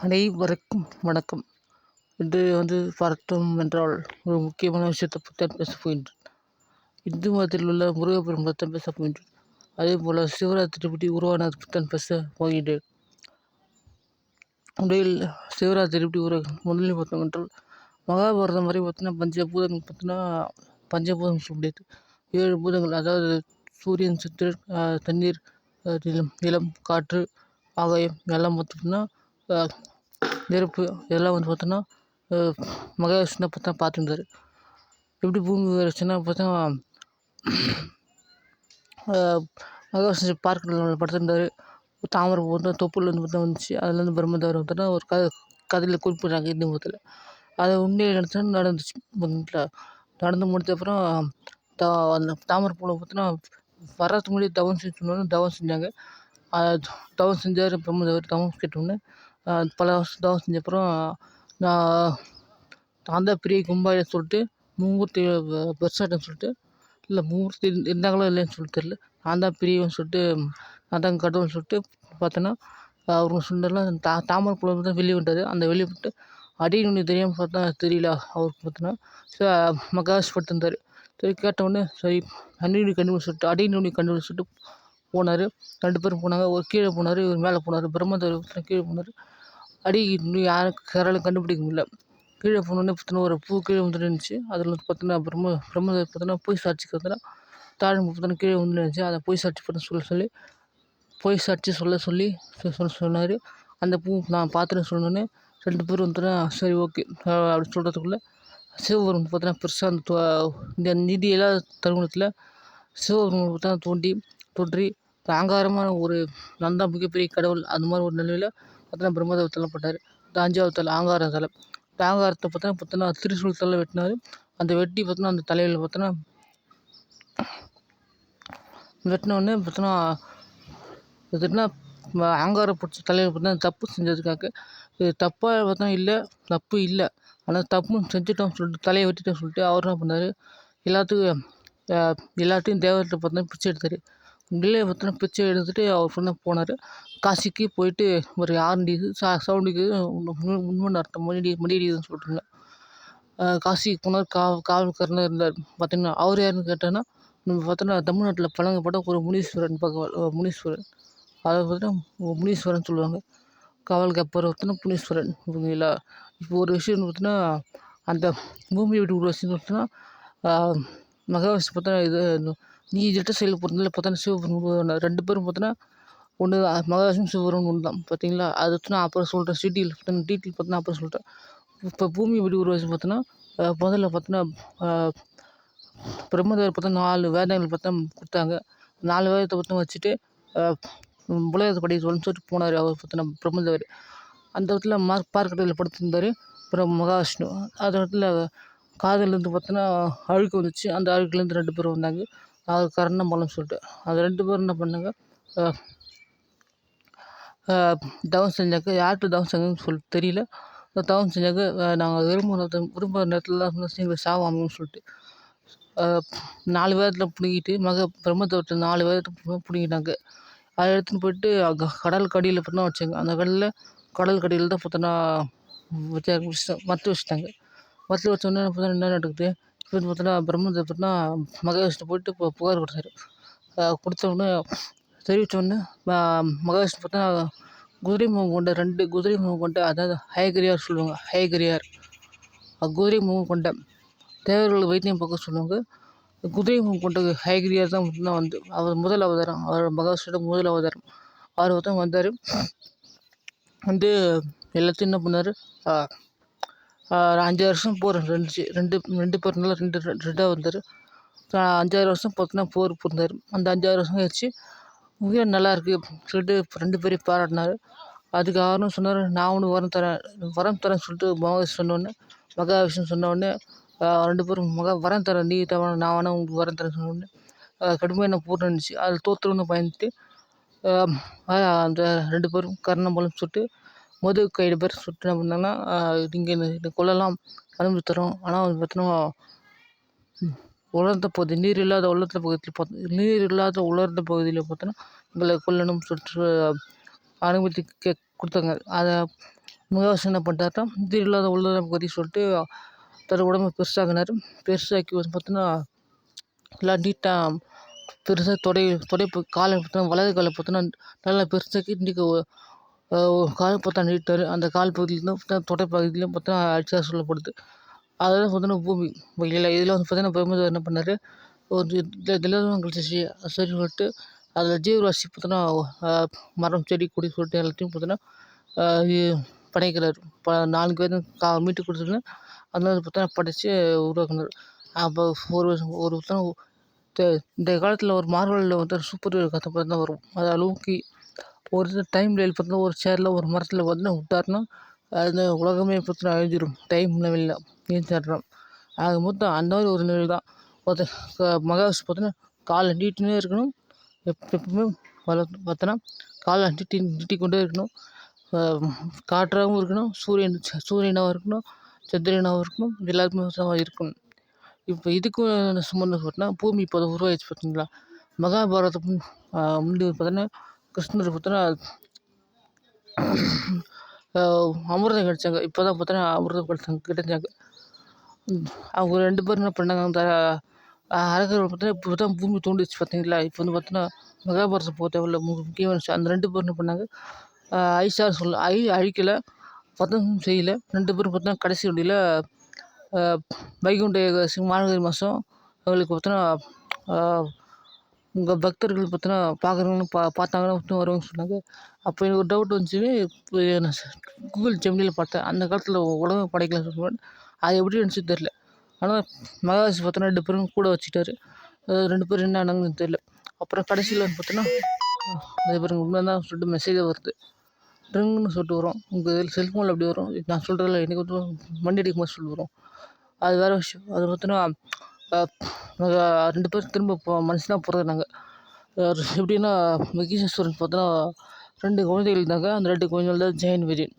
அனைவருக்கும் வணக்கம். இது பார்த்தோம் என்றால் ஒரு முக்கியமான விஷயத்தை பற்றி தான் பேச போகின்றேன். இந்து மதத்தில் உள்ள முருகப்பெருமானை பற்றி தான் பேச போகின்றேன். அதேபோல் சிவராத்திரி பற்றி உருவானதை பற்றி தான் பேச போகின்றேன். உண்மையில் சிவராத்திரி எப்படி முதலில் பார்த்தோம் என்றால் மகாபாரதம் வரை பார்த்தீங்கன்னா பஞ்சபூதங்கள் பார்த்தீங்கன்னா பஞ்சபூதம் சொல்ல முடியாது. 7 பூதங்கள், அதாவது சூரியன், சந்திரன், தண்ணீர், நிலம், காற்று, ஆகாயம் எல்லாம் பார்த்தோம்னா நெருப்பு இதெல்லாம் பார்த்தோன்னா மகாவிஷ்ணு பார்த்தா பார்த்துருந்தாரு. எப்படி பூமி வச்சுன்னா பார்த்தா மகாவிஷ்ணு பார்க்கில் படுத்திருந்தார். தாமரை பார்த்தா தொப்புலேருந்து பார்த்தா வந்துச்சு. அதுலேருந்து பிரம்மதேவர் பார்த்தோன்னா ஒரு கதையில் குறிப்பிட்றாங்க இந்து மதத்தில். அதை உண்மையை நடந்துச்சு. நடந்து முடித்த அப்புறம் அந்த தாமரை பூவில் பார்த்தோன்னா வர்றதுக்கு முன்னாடி தவம் செஞ்சாங்க. தவம் செஞ்சார் பிரம்மதேவர். தவம் கேட்டோன்னே பல வருஷம் தவம் செஞ்ச அப்புறம் நான் தான் பெரிய கும்பாயை சொல்லிட்டு மூர்த்தி பெருசாட்டன்னு சொல்லிட்டு, இல்லை மூர்த்தி இருந்தாங்களோ இல்லைன்னு சொல்லிட்டு தெரியல, நான் தான் பெரியவன் சொல்லிட்டு, நான் தான் கடவுள்னு சொல்லிட்டு பார்த்தோன்னா அவங்க சொன்னதெல்லாம் தாமரை பூவில் தான் வெளியே விட்டார். அந்த வெளியே விட்டு அடிநுனி தெரியாமல் பார்த்தா தெரியல அவருக்கு பார்த்தோன்னா மகாஷ்பட்டிருந்தார். சரி கேட்டவுடனே சரி அடிநுனி கண்டுபிடிச்சு சொல்லிட்டு போனார். 2 பேரும் போனாங்க. ஒரு கீழே போனார், இவர் மேலே போனார். பிரம்மதேவர் கீழே போனார். யாராலும் கண்டுபிடிக்க முடியல. கீழே போனோடனே பார்த்தோன்னா ஒரு பூ கீழே வந்துட்டு இருந்துச்சு. அதில் பார்த்தோன்னா பிரம்மதேவர் பார்த்தோன்னா பொய் சாட்சிக்கு பார்த்தோன்னா தாழ்வு பார்த்தோன்னா கீழே வந்து இருந்துச்சு. அதை பொய் சாட்சி பண்ண பொய் சாட்சி சொல்லி சொன்னார். அந்த பூ நான் பார்த்துன்னு சொன்னோன்னே 2 பேரும் பார்த்தோன்னா சரி ஓகே அப்படி சொல்கிறதுக்குள்ளே சிவபெருமான் பார்த்தோன்னா பெருசாக இந்த நிதி இல்லாத தருணத்தில் சிவபெருமான் பார்த்தா தோன்றி அகங்காரமான ஒரு நான் தான் மிகப்பெரிய கடவுள் அந்த மாதிரி ஒரு நிலையில் பார்த்தோன்னா பிரம்மதேவர் தள்ளப்பட்டார். 5வது தலை அகங்கார தலை. இந்த அகங்காரத்தை பார்த்தோன்னா திரிசூல் தலை வெட்டினார். அந்த வெட்டி பார்த்தோன்னா அந்த தலையில் பார்த்தோன்னா வெட்டினோடனே பார்த்தோன்னா எதுனா அகங்காரம் பிடிச்ச தலையில் பார்த்தோன்னா தப்பு செஞ்சதுக்காக இது தப்பாக பார்த்தா இல்லை, தப்பு இல்லை, ஆனால் தப்புன்னு செஞ்சுட்டோம் சொல்லிட்டு தலையை வெட்டிட்டோம் சொல்லிட்டு அவர் என்ன பண்ணார், எல்லாத்தையும் தேவர்கிட்ட பார்த்தோன்னா பிச்சை எடுத்தார். உள்ளே பார்த்தோன்னா பிச்சை எடுத்துகிட்டு அவர் சொன்ன போனார். காசிக்கு போயிட்டு ஒரு ஆரண்டிது சவுண்டுக்கு முன்மணி அர்த்தம் மடியடிக்குதுன்னு சொல்லிட்டுருங்க. காசிக்கு போனார். காவல்காரனாக இருந்தார். பார்த்தீங்கன்னா அவர் யாருன்னு கேட்டோன்னா நம்ம பார்த்தோன்னா தமிழ்நாட்டில் பழங்கப்பட்ட ஒரு முனீஸ்வரன். அதை பார்த்தா முனீஸ்வரன் சொல்லுவாங்க. காவல் கப்பர் பார்த்தோன்னா முனீஸ்வரன். இவங்களா இப்போ ஒரு விஷயம் பார்த்தோன்னா அந்த பூமியை விட்டு ஒரு விஷயம் பார்த்தோன்னா மகாவிஷ்ணு பார்த்தோன்னா இது நீ திட்ட செயல் போகிறதுல பார்த்தோன்னா சிவபெருமான் 2 பேரும் பார்த்தோன்னா ஒன்று மகாவிஷ்ணு சிவபெருமான் ஒன்று தான் பார்த்தீங்களா. அது பார்த்தோன்னா அப்புறம் சொல்கிறேன். டீட்டெயில் பார்த்தோன்னா அப்புறம் சொல்கிறேன். இப்போ பூமியை விட்டு ஒரு விஷயம் பார்த்தோன்னா முதல்ல பார்த்தோன்னா பிரம்மதேவர் பார்த்தா 4 வேதங்கள் பார்த்தா கொடுத்தாங்க. 4 வேதத்தை பார்த்தா வச்சுட்டு உலகத்தை படி சொல்லிட்டு போனார் அவர் பார்த்தோன்னா பிரம்மதேவர். அந்த இடத்துல பார்க்கடையில் படுத்திருந்தார். அப்புறம் மகாவிஷ்ணு அந்த இடத்துல காதுலேருந்து பார்த்தோன்னா அழுக்கு வந்துச்சு. அந்த அழுக்குலேருந்து 2 பேரும் வந்தாங்க. அது கரணம் பலம் சொல்லிட்டு அந்த 2 பேரும் என்ன பண்ணாங்க, தவம் செஞ்சாங்க. யார்கிட்ட தவம் செஞ்சாங்கன்னு சொல்லிட்டு தெரியல. தவம் செஞ்சாங்க. நாங்கள் விரும்புகிற நேரத்தில் தான் எங்களுக்கு சாவாமன்னு சொல்லிட்டு 4 வேதத்தில் பிடிங்கிட்டு பிரம்மதேவர்கிட்ட 4 வேதத்தை பிடிங்கிட்டாங்க. அதை எடுத்துன்னு போயிட்டு கடல் கடியில் பார்த்தோன்னா வச்சாங்க. அந்த கடல் கடியில் தான் பார்த்தோன்னா மத்து வச்சுட்டாங்க. மத்து வச்சோடனே பார்த்தோன்னா என்ன நடக்குது, இப்போ பார்த்தோன்னா பிரம்மதேவர் பார்த்தோன்னா மகாவிஷ்ணு போயிட்டு புகார் கொடுத்தாரு. கொடுத்தோடனே தெரிவித்தோடனே மகாவிஷ்ணு பார்த்தா குதிரை முகம் கொண்ட 2 குதிரை முகம் கொண்ட, அதாவது ஹயகிரியார் சொல்லுவாங்க. குதிரை முகம் கொண்ட தேவர்கள் வைத்தியம் பார்க்க சொல்லுவாங்க. குதிரை முகம் கொண்ட ஹயகிரியார் தான் அவர் முதல் அவதாரம். அவர் மகாவிஷ்ணுவோட முதல் அவதாரம். அவர் தான் வந்தார். எல்லாத்தையும் என்ன பண்ணார், 5 வருஷம் போர் இருந்துச்சு. 2 பேர் நல்லா 2 வந்தார். 5,000 வருஷம் பார்த்தோன்னா போர் புரிந்தார். அந்த 5,000 வருஷம் ஆயிடுச்சு. மிக நல்லா இருக்குது சொல்லிட்டு 2 பேரையும் பாராட்டினார். அதுக்கு அவரும் சொன்னார், நான் உனக்கு வரம் தரேன்னு சொல்லிட்டு மகாவிஷ்ணு சொன்னோடனே 2 பேரும் வரம் தரேன், நீ தவணை நான் வேணா உங்களுக்கு வரம் தரேன் சொன்னோடனே கடுமையான போர் இருந்துச்சு. அதில் தோற்றுன்னு பயந்துட்டு அந்த 2 பேரும் கர்ணபலம் சொல்லிட்டு மது கைடு பேர் சொல்லிட்டு என்ன பண்ணாங்கன்னா, நீங்கள் கொள்ளலாம் அனுமதி தரோம், ஆனால் பார்த்தோன்னா உலர்ந்த பகுதி நீர் இல்லாத உலர்ந்த பகுதியில் பார்த்தோன்னா உங்களை கொல்லணும்னு சொல்லிட்டு அனுமதி கொடுத்தாங்க. அதை மகாவிஷ்ணு என்ன பண்ணிட்டாருன்னா, இது இல்லாத உள்ளத பற்றி சொல்லிட்டு தன்னோட உடம்ப பெருசாக்குனாரு. பெருசாக்கி வந்து பார்த்தீங்கன்னா, எல்லாம் நீட்டாக பெருசா தொடை காலை பார்த்தீங்கன்னா, வலது கால பார்த்தீங்கன்னா நல்லா பெருசாக்கி இன்னைக்கு கால் பார்த்தா நீட்டாரு. அந்த கால் பகுதியில பார்த்தா தொடை பகுதியிலும் பார்த்தா அடிச்சதா சொல்லப்படுது. அதெல்லாம் பார்த்தீங்கன்னா பூமி. இதில வந்து பார்த்தீங்கன்னா பிரம்மதேவர் என்ன பண்ணாரு, ஒரு திலதம் கழிச்சிச்சு சரின்னு சொல்லிட்டு அதில் ஜீவராசி பார்த்தீங்கன்னா மரம், செடி, கொடி சொல்லிட்டு எல்லாத்தையும் பார்த்தீங்கன்னா இது படைக்கிறாரு. 4 பேரும் மீட்டு கொடுத்துட்டு அதனால பார்த்தீங்கன்னா படைச்சு உருவாக்குனாரு. அப்போ ஒரு ஒரு இந்த காலத்தில் ஒரு மார்வலில் வந்து சூப்பர் ஹீரோ கதை பார்த்தா வரும். அதாவது லோக்கி ஒரு டைம் லைன் பார்த்தீங்கன்னா ஒரு சேரில் ஒரு மரத்தில் வந்து விட்டாருன்னா அந்த உலகமே பார்த்தீங்கன்னா அழிஞ்சிரும். டைம் லெவலில் ஏஞ்சாடுறோம். ஆக மொத்தம் அந்த மாதிரி ஒரு நிலை தான். மகாவிஷ்ணு பார்த்தீங்கன்னா காலை நீட்டினே இருக்கணும். எப்பவுமே பார்த்தோன்னா காலை நீட்டிக்கொண்டே இருக்கணும். காற்றாகவும் இருக்கணும், சூரியனாகவும் இருக்கணும், சந்திரனாகவும் இருக்கணும், எல்லாருக்குமே இருக்கணும். இப்போ இதுக்கும் சம்மந்தம் பார்த்தீங்கன்னா பூமி இப்போ உருவாயிடுச்சு பார்த்தீங்களா. மகாபாரதம் முன்னாடி பார்த்தீங்கன்னா கிருஷ்ணர் பார்த்தீங்கன்னா அமிர்தம் கிடைச்சாங்க. இப்போ தான் பார்த்தீங்கன்னா அமிர்தம் கிடைச்சாங்க. அவங்க 2 பேரும் என்ன பண்ணாங்க, அந்த அரக்கர்கள் பார்த்தீங்கன்னா இப்போ தான் பூமி தோண்டிச்சு பார்த்தீங்களா. இப்போ வந்து பார்த்தீங்கன்னா மகாபாரதம் போக தேவையில்ல, முக்கியமான விஷயம். அந்த 2 பேரும் என்ன பண்ணாங்க, அழிக்கலை, வதம் செய்யலை. 2 பேரும் பார்த்தீங்கன்னா கடைசி வழியில் வைகுண்ட ஏகாதசி மார்கழி மாதம் அவங்களுக்கு பார்த்தீங்கன்னா உங்கள் பக்தர்கள் பார்த்தீங்கன்னா பார்க்குறவங்க பார்த்தாங்கன்னா வருவாங்கன்னு சொன்னாங்க. அப்போ எனக்கு ஒரு டவுட் வந்துச்சு. நான் கூகுள் ஜெமினியில் பார்த்தேன். அந்த காலத்தில் உலக படைக்கலன்னு சொல்லுவேன். அது எப்படி இருந்துச்சுன்னு தெரில. ஆனால் மகாவிஷ்ணு பார்த்தோன்னா 2 பேரும் கூட வச்சுக்கிட்டாரு. 2 பேரும் என்ன ஆனாங்கன்னு தெரியல. அப்புறம் கடைசியில் வந்து பார்த்தோன்னா அது பாருங்க உண்மை தான் சொல்லிட்டு மெசேஜே வருது. ரிங்குன்னு சொல்லிட்டு வரும். உங்கள் செல்ஃபோனில் அப்படி வரும். நான் சொல்கிறதில்ல, எனக்கு வந்து மண்டி அடிக்கும்போது சொல்லிட்டு வரும். அது வேறு விஷயம். அது பார்த்தோன்னா 2 பேரும் திரும்ப மனுஷனாக பிறந்தாங்க. எப்படின்னா மகிஷேஸ்வரன் பார்த்தோன்னா 2 குழந்தைகள் இருந்தாங்க. அந்த 2 குழந்தைகள் தான் ஜெயன், விஜயன்.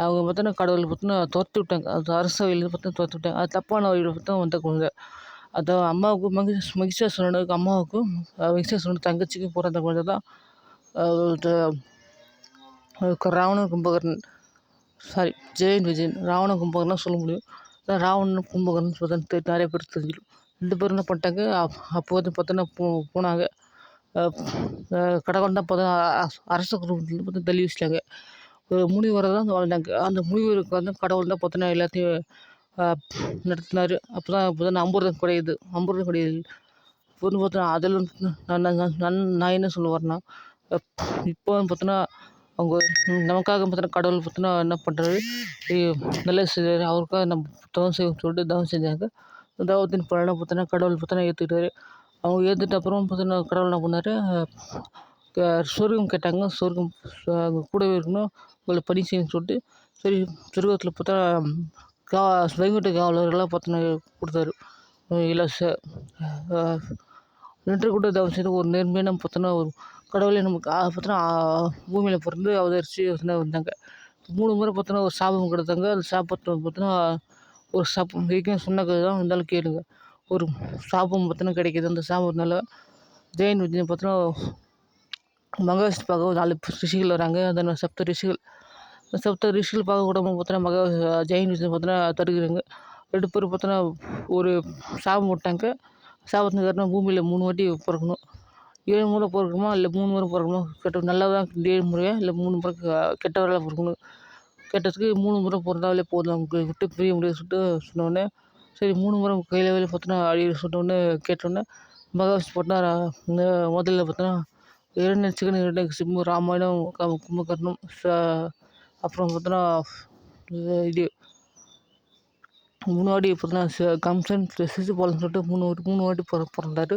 அவங்க பார்த்தோன்னா கடவுள் பார்த்தோன்னா துரத்தி விட்டாங்க. அது அரச வழியில் பார்த்தா துரத்தி விட்டாங்க. அது தப்பான வழியில் பார்த்தா வந்த குழந்தை. அது அம்மாவுக்கும் மகிஷேஸ்வரனுக்கு அம்மாவுக்கும் மகிஷேஸ்வரன் தங்கச்சிக்கும் பிறந்த குழந்தை தான் ராவணன், கும்பகர்ணன். சாரி, ஜெயன், விஜயன். ராவணன், கும்பகர்ணன் சொல்ல முடியும். ராவணன், கும்பகர்ணன் சொல்ல நிறைய பேர் தெரிஞ்சிடும். 2 பேரும் என்ன பண்ணிட்டாங்க, அப்போ வந்து பார்த்தோன்னா போனாங்க. கடவுள் தான் பார்த்தா அரச குடும்பத்தில் பார்த்து தள்ளி வச்சிட்டாங்க. ஒரு முனிவரை தான் வாழ்ந்தாங்க. அந்த முனிவருக்கு வந்து கடவுள் தான் பார்த்தோன்னா எல்லாத்தையும் நடத்தினார். அப்போ தான் அமிர்தம் கிடையாது. அமிர்தம் கிடையாது. இப்போ வந்து பார்த்தோன்னா அதில் நான் என்ன சொல்ல வரேன்னா, இப்போ வந்து பார்த்தோன்னா அவங்க நமக்காக பார்த்தோன்னா கடவுள் பார்த்தோன்னா என்ன பண்ணுறாரு, நல்லது செய்கிறாரு. அவருக்காக நம்ம தவம் செய்யணும்னு சொல்லிட்டு தவம் செஞ்சாங்க. தவத்தின் பலனை பார்த்தோன்னா கடவுள் பார்த்தோன்னா ஏற்றுக்கிட்டாரு. அவங்க ஏற்றுட்ட அப்புறம் பார்த்தோன்னா கடவுள் என்ன பண்ணார், சொர்க்கம் கேட்டாங்க. சொர்க்கம் கூடவே இருக்கணும், உங்களை பணி செய்யணும்னு சொல்லிட்டு சரி சொர்க்கத்தில் பார்த்தா வைகுண்ட காவலர்கள்லாம் பார்த்தோன்னா கொடுத்தாரு. இலவச நின்று கூட தவம் செய்து ஒரு நேர்மையான பார்த்தோன்னா ஒரு கடவுளே நமக்கு பார்த்தோன்னா பூமியில் பிறந்து அவதரித்து வந்தாங்க. 3 முறை பார்த்தோன்னா ஒரு சாபம் கொடுத்தாங்க. அந்த சாபத்தை பார்த்தோன்னா ஒரு சாபம் ஏற்கனவே சொன்ன கதை தான், இருந்தாலும் கேளுங்க. ஒரு சாபம் பார்த்தோன்னா கிடைக்கிது. அந்த சாபத்தினால ஜெயன், விஜயன் பார்த்தோன்னா மகாவிஷ்ணு பார்க்க 4 ரிஷிகள் வராங்க. அந்த சப்த ரிஷிகள் பார்க்க கூட பார்த்தோன்னா ஜெயன், விஜயன் பார்த்தோன்னா தடுக்கிறாங்க. 2 பேரும் பார்த்தோன்னா ஒரு சாபம் விட்டாங்க. சாபத்தின் காரணம் பூமியில் 3 வாட்டி பிறக்கணும். 7 முறை பிறக்கணுமா இல்லை 3 முறை பிறக்கணுமா, நல்லதாக 7 முறையா இல்லை 3 முறை கெட்டவராக பிறக்கணும். கேட்டதுக்கு 3 முறை பிறந்தாலே போதும், அவங்க விட்டு பிரிய முடியாது சொல்லிட்டு சொன்னோடனே, சரி 3 முறை கையில் வேலை பார்த்தோன்னா அடி சொன்னோடனே கேட்டோடனே மகாவிஷ்ணு பார்த்தா முதல்ல பார்த்தோன்னா இரண்யசிகன், இரண்யகசிபு, ராமாயணம், கும்பகர்ணம், அப்புறம் பார்த்தோன்னா இது முன்னாடி பார்த்தோன்னா கம்சன், சிசுபாலன் சொல்லிட்டு 3 வாட்டி பிறந்தாரு.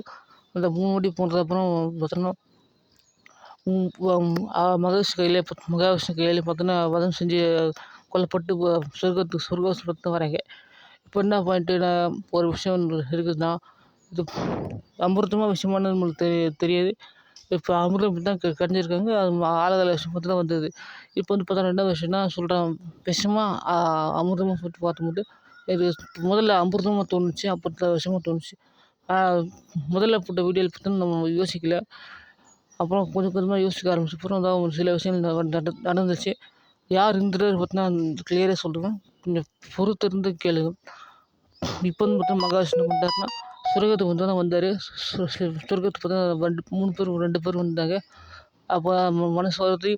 அந்த 3 வாட்டி பிறந்ததுக்கப்புறம் பார்த்தோன்னா மகாவிஷ்ணு கையிலே பார்த்தோன்னா வதம் செஞ்சு கொல்லப்பட்டு சொர்க்கத்துக்கு வராங்க. இப்போ என்ன பாயிண்ட்டு, ஒரு விஷயம் இருக்குதுன்னா, இது அமிர்தமாக விஷயமானது நம்மளுக்கு தெரியாது. இப்போ அமிர்தம் தான் கடைஞ்சிருக்காங்க. அது ஆழகால விஷயம் பார்த்து தான் வந்தது. இப்போ வந்து பார்த்தா 2வது விஷயம்னா சொல்கிறேன், விஷமாக அமிர்தமாக சொல்லிட்டு பார்க்கும்போது இது முதல்ல அமிர்தமாக தோணுச்சு, அப்புறம் விஷமாக தோணுச்சு. முதல்ல போட்ட வீடியோவில் பார்த்தோன்னா நம்ம யோசிக்கல. அப்புறம் கொஞ்சம் கொஞ்சமாக யோசிக்க ஆரம்பிச்ச அப்புறம் தான் ஒரு சில விஷயங்கள் நடந்துச்சு. யார் இந்திரர் பார்த்தீங்கன்னா கிளியராக சொல்லுவேன், கொஞ்சம் பொறுத்திருந்து கேளுங்க. இப்போ வந்து பார்த்தீங்கன்னா மகாவிஷ்ணு வந்தாருன்னா சொர்க்கத்துக்கு வந்து தான் வந்தார். சொர்க்கத்துக்கு பார்த்தா 3 பேர் 2 பேர் வந்தாங்க. அப்போ மனசு வருத்தி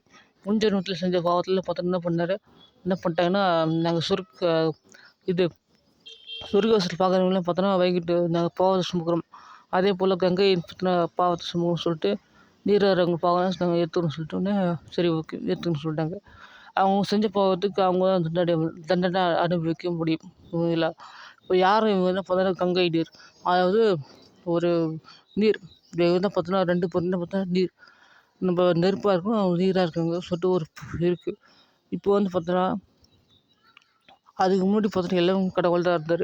முன் ஜென்மத்தில் செஞ்ச பாவத்தில் பார்த்தா என்ன பண்ணார், என்ன பண்ணிட்டாங்கன்னா, நாங்கள் இது சொர்க்கவாசல் பார்க்குறவங்களாம் பார்த்தோன்னா வைகிட்டு நாங்கள் பாவத்தை சுமக்கிறோம். அதே போல் கங்கை பற்றின பாவத்தை சுமக்கும்னு சொல்லிட்டு நீராறவங்க பாவம் நாங்கள் ஏற்றுக்கணும்னு சொல்லிட்டோன்னே, சரி ஓகே ஏற்றுக்கணும்னு சொல்லிட்டாங்க. அவங்க செஞ்ச பாவத்துக்கு அவங்க தான் தண்டனை அனுபவிக்க முடியும். இல்லைங்களா? இப்போ யார் இவங்க என்ன பார்த்தோன்னா கங்கை நீர், அதாவது ஒரு நீர். இது வந்து பார்த்தோன்னா 2 பேர் என்ன பார்த்தா நீர். நம்ம நெருப்பாக இருக்கும், அவங்க நீராக இருக்காங்க சொல்லிட்டு ஒரு இருக்குது. இப்போ வந்து பார்த்தோன்னா அதுக்கு முன்னாடி பார்த்தோன்னா எல்லாம் கடவுள் தான் இருந்தார்.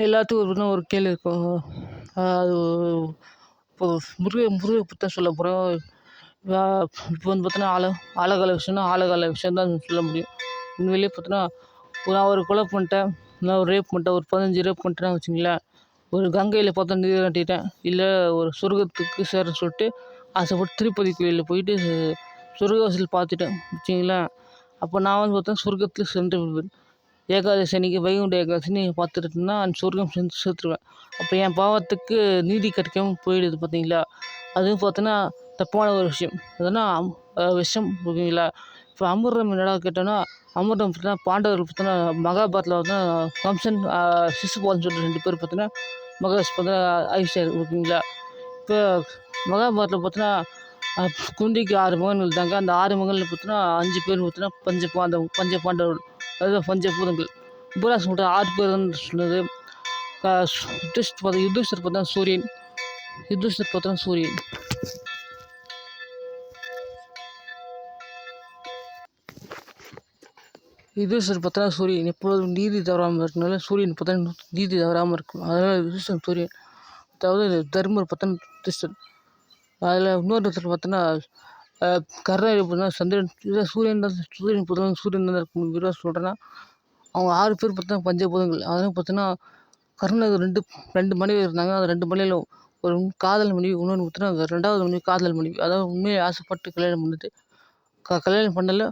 எல்லாத்துக்கும் ஒரு கேள்வி இருக்கும். அது இப்போ முருகை பற்றி தான் சொல்ல போகிறோம். இப்போ வந்து பார்த்தோன்னா ஆழகால விஷயம்னா ஆழகால விஷயம் தான் சொல்ல முடியும். உண்மையிலேயே பார்த்தோன்னா நான் ஒரு கொலை பண்ணிட்டேன், நான் ஒரு ரேப் பண்ணிட்டேன், ஒரு 15 ரேப் பண்ணிட்டேன்னா வச்சுங்களேன், ஒரு கங்கையில் பார்த்தா நீர் கட்டிட்டேன், இல்லை ஒரு சொர்க்கத்துக்கு சேரன்னு சொல்லிட்டு ஆசைப்பட்டு திருப்பதி கோயிலில் போயிட்டு சொர்க்கவாசல் பார்த்துட்டேன் வச்சுங்களேன். அப்போ நான் வந்து பார்த்தா சொர்க்கத்தில் சென்று விடுவேன். ஏகாதசி அன்னைக்கு வைகுண்ட ஏகாதசின்னு பார்த்துட்டுன்னா அந்த சொர்க்கம் சேர்த்துருவேன். அப்போ என் பாவத்துக்கு நீதி கிடைக்காம போயிடுது பார்த்தீங்களா. அதுவும் பார்த்தோன்னா தப்பான ஒரு விஷயம். அதனால் விஷம் ஓகேங்களா. இப்போ அமிர்தம் என்னடா கேட்டோன்னா, அமிர்தம் பார்த்தீங்கன்னா பாண்டவர்கள் பார்த்தோன்னா மகாபாரத்தில் பார்த்தோன்னா கம்சன் சிசுபால்னு சொல்லிட்டு 2 பேர் பார்த்தோன்னா மகேஷ் பார்த்தா ஆயிஷார் ஓகேங்களா. இப்போ மகாபாரத்தில் பார்த்தோன்னா குந்திக்கு 6 மகன்கள் இருந்தாங்க. அந்த 6 மகன்கள் பார்த்தோன்னா 5 பேர் பார்த்தோன்னா பஞ்ச பாண்டவர்கள், அதாவது பஞ்சபூதங்கள். யுவராஜ் மட்டும் 6 பேர் தான் சொன்னது. யுதிஷ்டர் பார்த்தா சூரியன். யுதிஷ்டர் பார்த்தா சூரியன். யுதிஷ்டர் பார்த்தா சூரியன் எப்போதும் நீதி தவறாமல் இருக்கனால சூரியன் பார்த்தா நீதி தவறாமல் இருக்கும். அதனால் யுதிஷ்டர் சூரியன். அதாவது தர்மர் பார்த்தா யுதிஷ்டர். அதில் இன்னொருத்தர் பார்த்தோன்னா கர்ணர் எப்படின்னா சந்திரன். சூரியன் தான் சூரியன் தான் இருக்கும் விரோத சொல்கிறேன்னா, அவங்க 6 பேர் பார்த்தா பஞ்சபூதங்கள். அதனால் பார்த்தோன்னா கர்ணனுக்கு 2 மனைவி இருந்தாங்க. அந்த 2 மனைவியில் ஒரு காதல் மனைவி, இன்னொன்று பார்த்தோன்னா 2வது மனைவி காதல் மனைவி. அதாவது உண்மையை ஆசைப்பட்டு கல்யாணம் பண்ணிட்டு கல்யாணம் பண்ணல,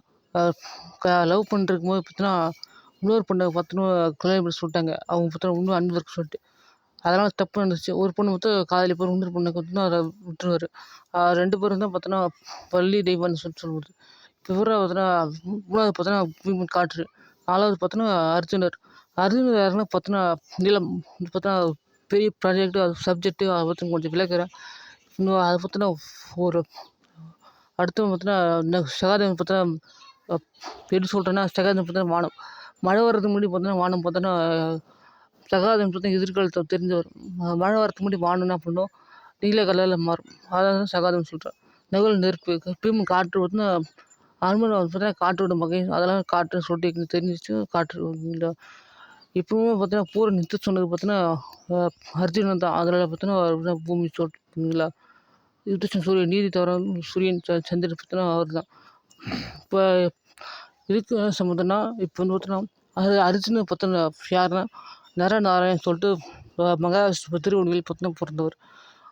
லவ் பண்ணிருக்கும்போது பார்த்தோன்னா இன்னொரு பொண்ணை பார்த்தோன்னா கல்யாணம் பண்ணி சொல்லிட்டாங்க. அவங்க பார்த்தோன்னா இன்னும் அன்பு இருக்கு சொல்லிட்டு. அதனால் தப்பு நடந்துச்சு. ஒரு பொண்ணு மட்டும் காதலிப்பார், இன்னொரு பொண்ணை பார்த்தோன்னா அதை விட்டுருவார். 2 பேரும் தான் பார்த்தோன்னா பள்ளி தெய்வம்னு சொல்லிட்டு சொல்லுவார். இவரை பார்த்தோன்னா 3வது பார்த்தோன்னா காற்று, 4வது பார்த்தோன்னா அர்ஜுனர். அர்ஜுனர் யாருன்னா பார்த்தோன்னா நிலம். பார்த்தோன்னா பெரிய ப்ராஜெக்ட்டு, அது சப்ஜெக்ட்டு அதை பற்றி கொஞ்சம் விளக்குறேன். இன்னும் அதை பார்த்தோன்னா ஒரு அடுத்தவன் பார்த்தோன்னா சகாதேவன் பார்த்தோன்னா எப்படி சொல்கிறேன்னா, சகாதேவன் பார்த்தோன்னா வானம். மழை வர்றதுக்கு முன்னாடி பார்த்தோன்னா வானம் பார்த்தோன்னா சகாதேவன் பார்த்தா எதிர்காலத்தை தெரிஞ்சவர். மழை வரதுக்கு முன்னாடி வானம் என்ன பண்ணும், நீல கலரில் மாறும். அதான் சகாதேவன் சொல்கிறேன். நெருப்பு எப்பயும் காற்று பார்த்தோன்னா நார்மல் பார்த்தா காற்றோட வகை, அதெல்லாம் காற்றுன்னு சொல்லிட்டு எனக்கு தெரிஞ்சிச்சு. காற்று ஓகேங்களா. இப்போவும் பார்த்தோன்னா பூர நிறுத்த சொன்னது பார்த்தோன்னா அர்ஜுனன் தான். அதனால் பார்த்தோன்னா பூமி சொல்லிட்டுங்களா. யுதிஷ்டன் சூரியன் நீதி தவிர சூரியன் சந்திரன் பார்த்தோன்னா அவர் தான். இப்போ இதுக்கு என்ன சம்மந்தம்னா, இப்போ வந்து பார்த்தோன்னா அர்ஜுனன் பார்த்தோன்னா யாருன்னா நரநாராயணன் சொல்லிட்டு மகாவிஷ்ணு திருவடியில் பார்த்தோன்னா பிறந்தவர்.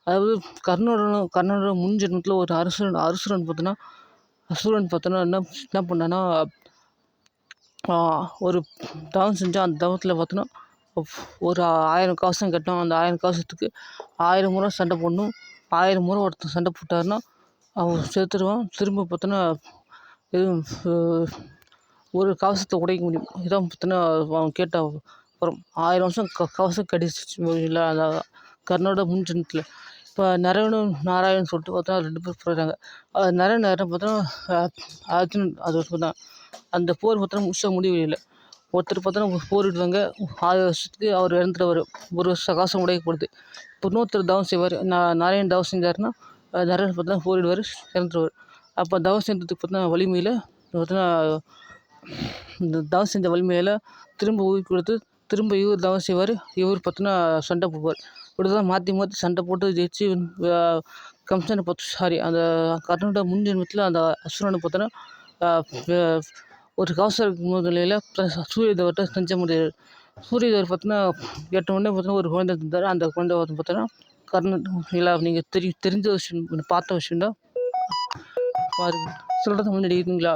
அதாவது கர்ணனோட முன் ஜென்மத்தில் ஒரு அசுரன் பார்த்தோன்னா பார்த்தோன்னா என்ன பண்ணான்னா, ஒரு தவம் செஞ்சால் அந்த தவத்தில் பார்த்தோன்னா ஒரு 1000 கவசம் கட்டினான். அந்த 1000 கவசத்துக்கு 1000 முறை சண்டை போடணும். 1000 முறை ஒருத்தர் சண்டை போட்டாருன்னா அவன் செத்துருவான். திரும்ப பார்த்தோன்னா எதுவும் ஒரு கவசத்தை உடைக்க முடியும். இதான் பார்த்தோன்னா அவன் கேட்ட வரும். 1000 வருஷம் கவசம் கடிச்சிச்சு இல்லை அந்த கர்ணனோட முன் ஜென்மத்தில். இப்போ நாராயணன் சொல்லிட்டு பார்த்தோன்னா 2 பேர் போயிடுறாங்க. நரன் பார்த்தோன்னா அர்ஜுனன். அது தான் அந்த போர் பார்த்தோன்னா முழுசாக முடியவில்லை. ஒருத்தர் பார்த்தோன்னா போரிடுவாங்க, 1000 வருஷத்துக்கு அவர் இறந்துடுவார். ஒரு வருஷம் காசம் உடைக்கப்படுது. இப்போ இன்னொருத்தர் தவம் செய்வார். நாராயணன் தவம் செஞ்சாருன்னா நரன் பார்த்தோன்னா போரிடுவார், இறந்துருவார். அப்போ தவம் செஞ்சதுக்கு பார்த்தோன்னா வலிமையில் பார்த்தோன்னா இந்த தவம் செஞ்ச வலிமையில் திரும்ப உயிர் கொடுத்து திரும்ப இவர் தவம் செய்வார். இவர் பார்த்தோன்னா சண்டை போடுவார். இப்படி தான் மாற்றி சண்டை போட்டு ஜெயிச்சு கம்சனை அந்த கர்ணனோட முன் ஜென்மத்தில் அந்த அசுரனை பார்த்தோன்னா ஒரு கவச நிலையில் சூரிய தேவர்கிட்ட செஞ்ச முடியாது. சூரிய தேவர் பார்த்தோன்னா கேட்ட உடனே பார்த்தோன்னா ஒரு குழந்தை இருந்தார். அந்த குழந்தை பார்த்தோன்னா கர்ணன். இல்லை நீங்கள் தெரிஞ்ச விஷயம், பார்த்த விஷயம் தான் பாருங்கள். சொல்கிறது முன்னாடி இருக்குங்களா?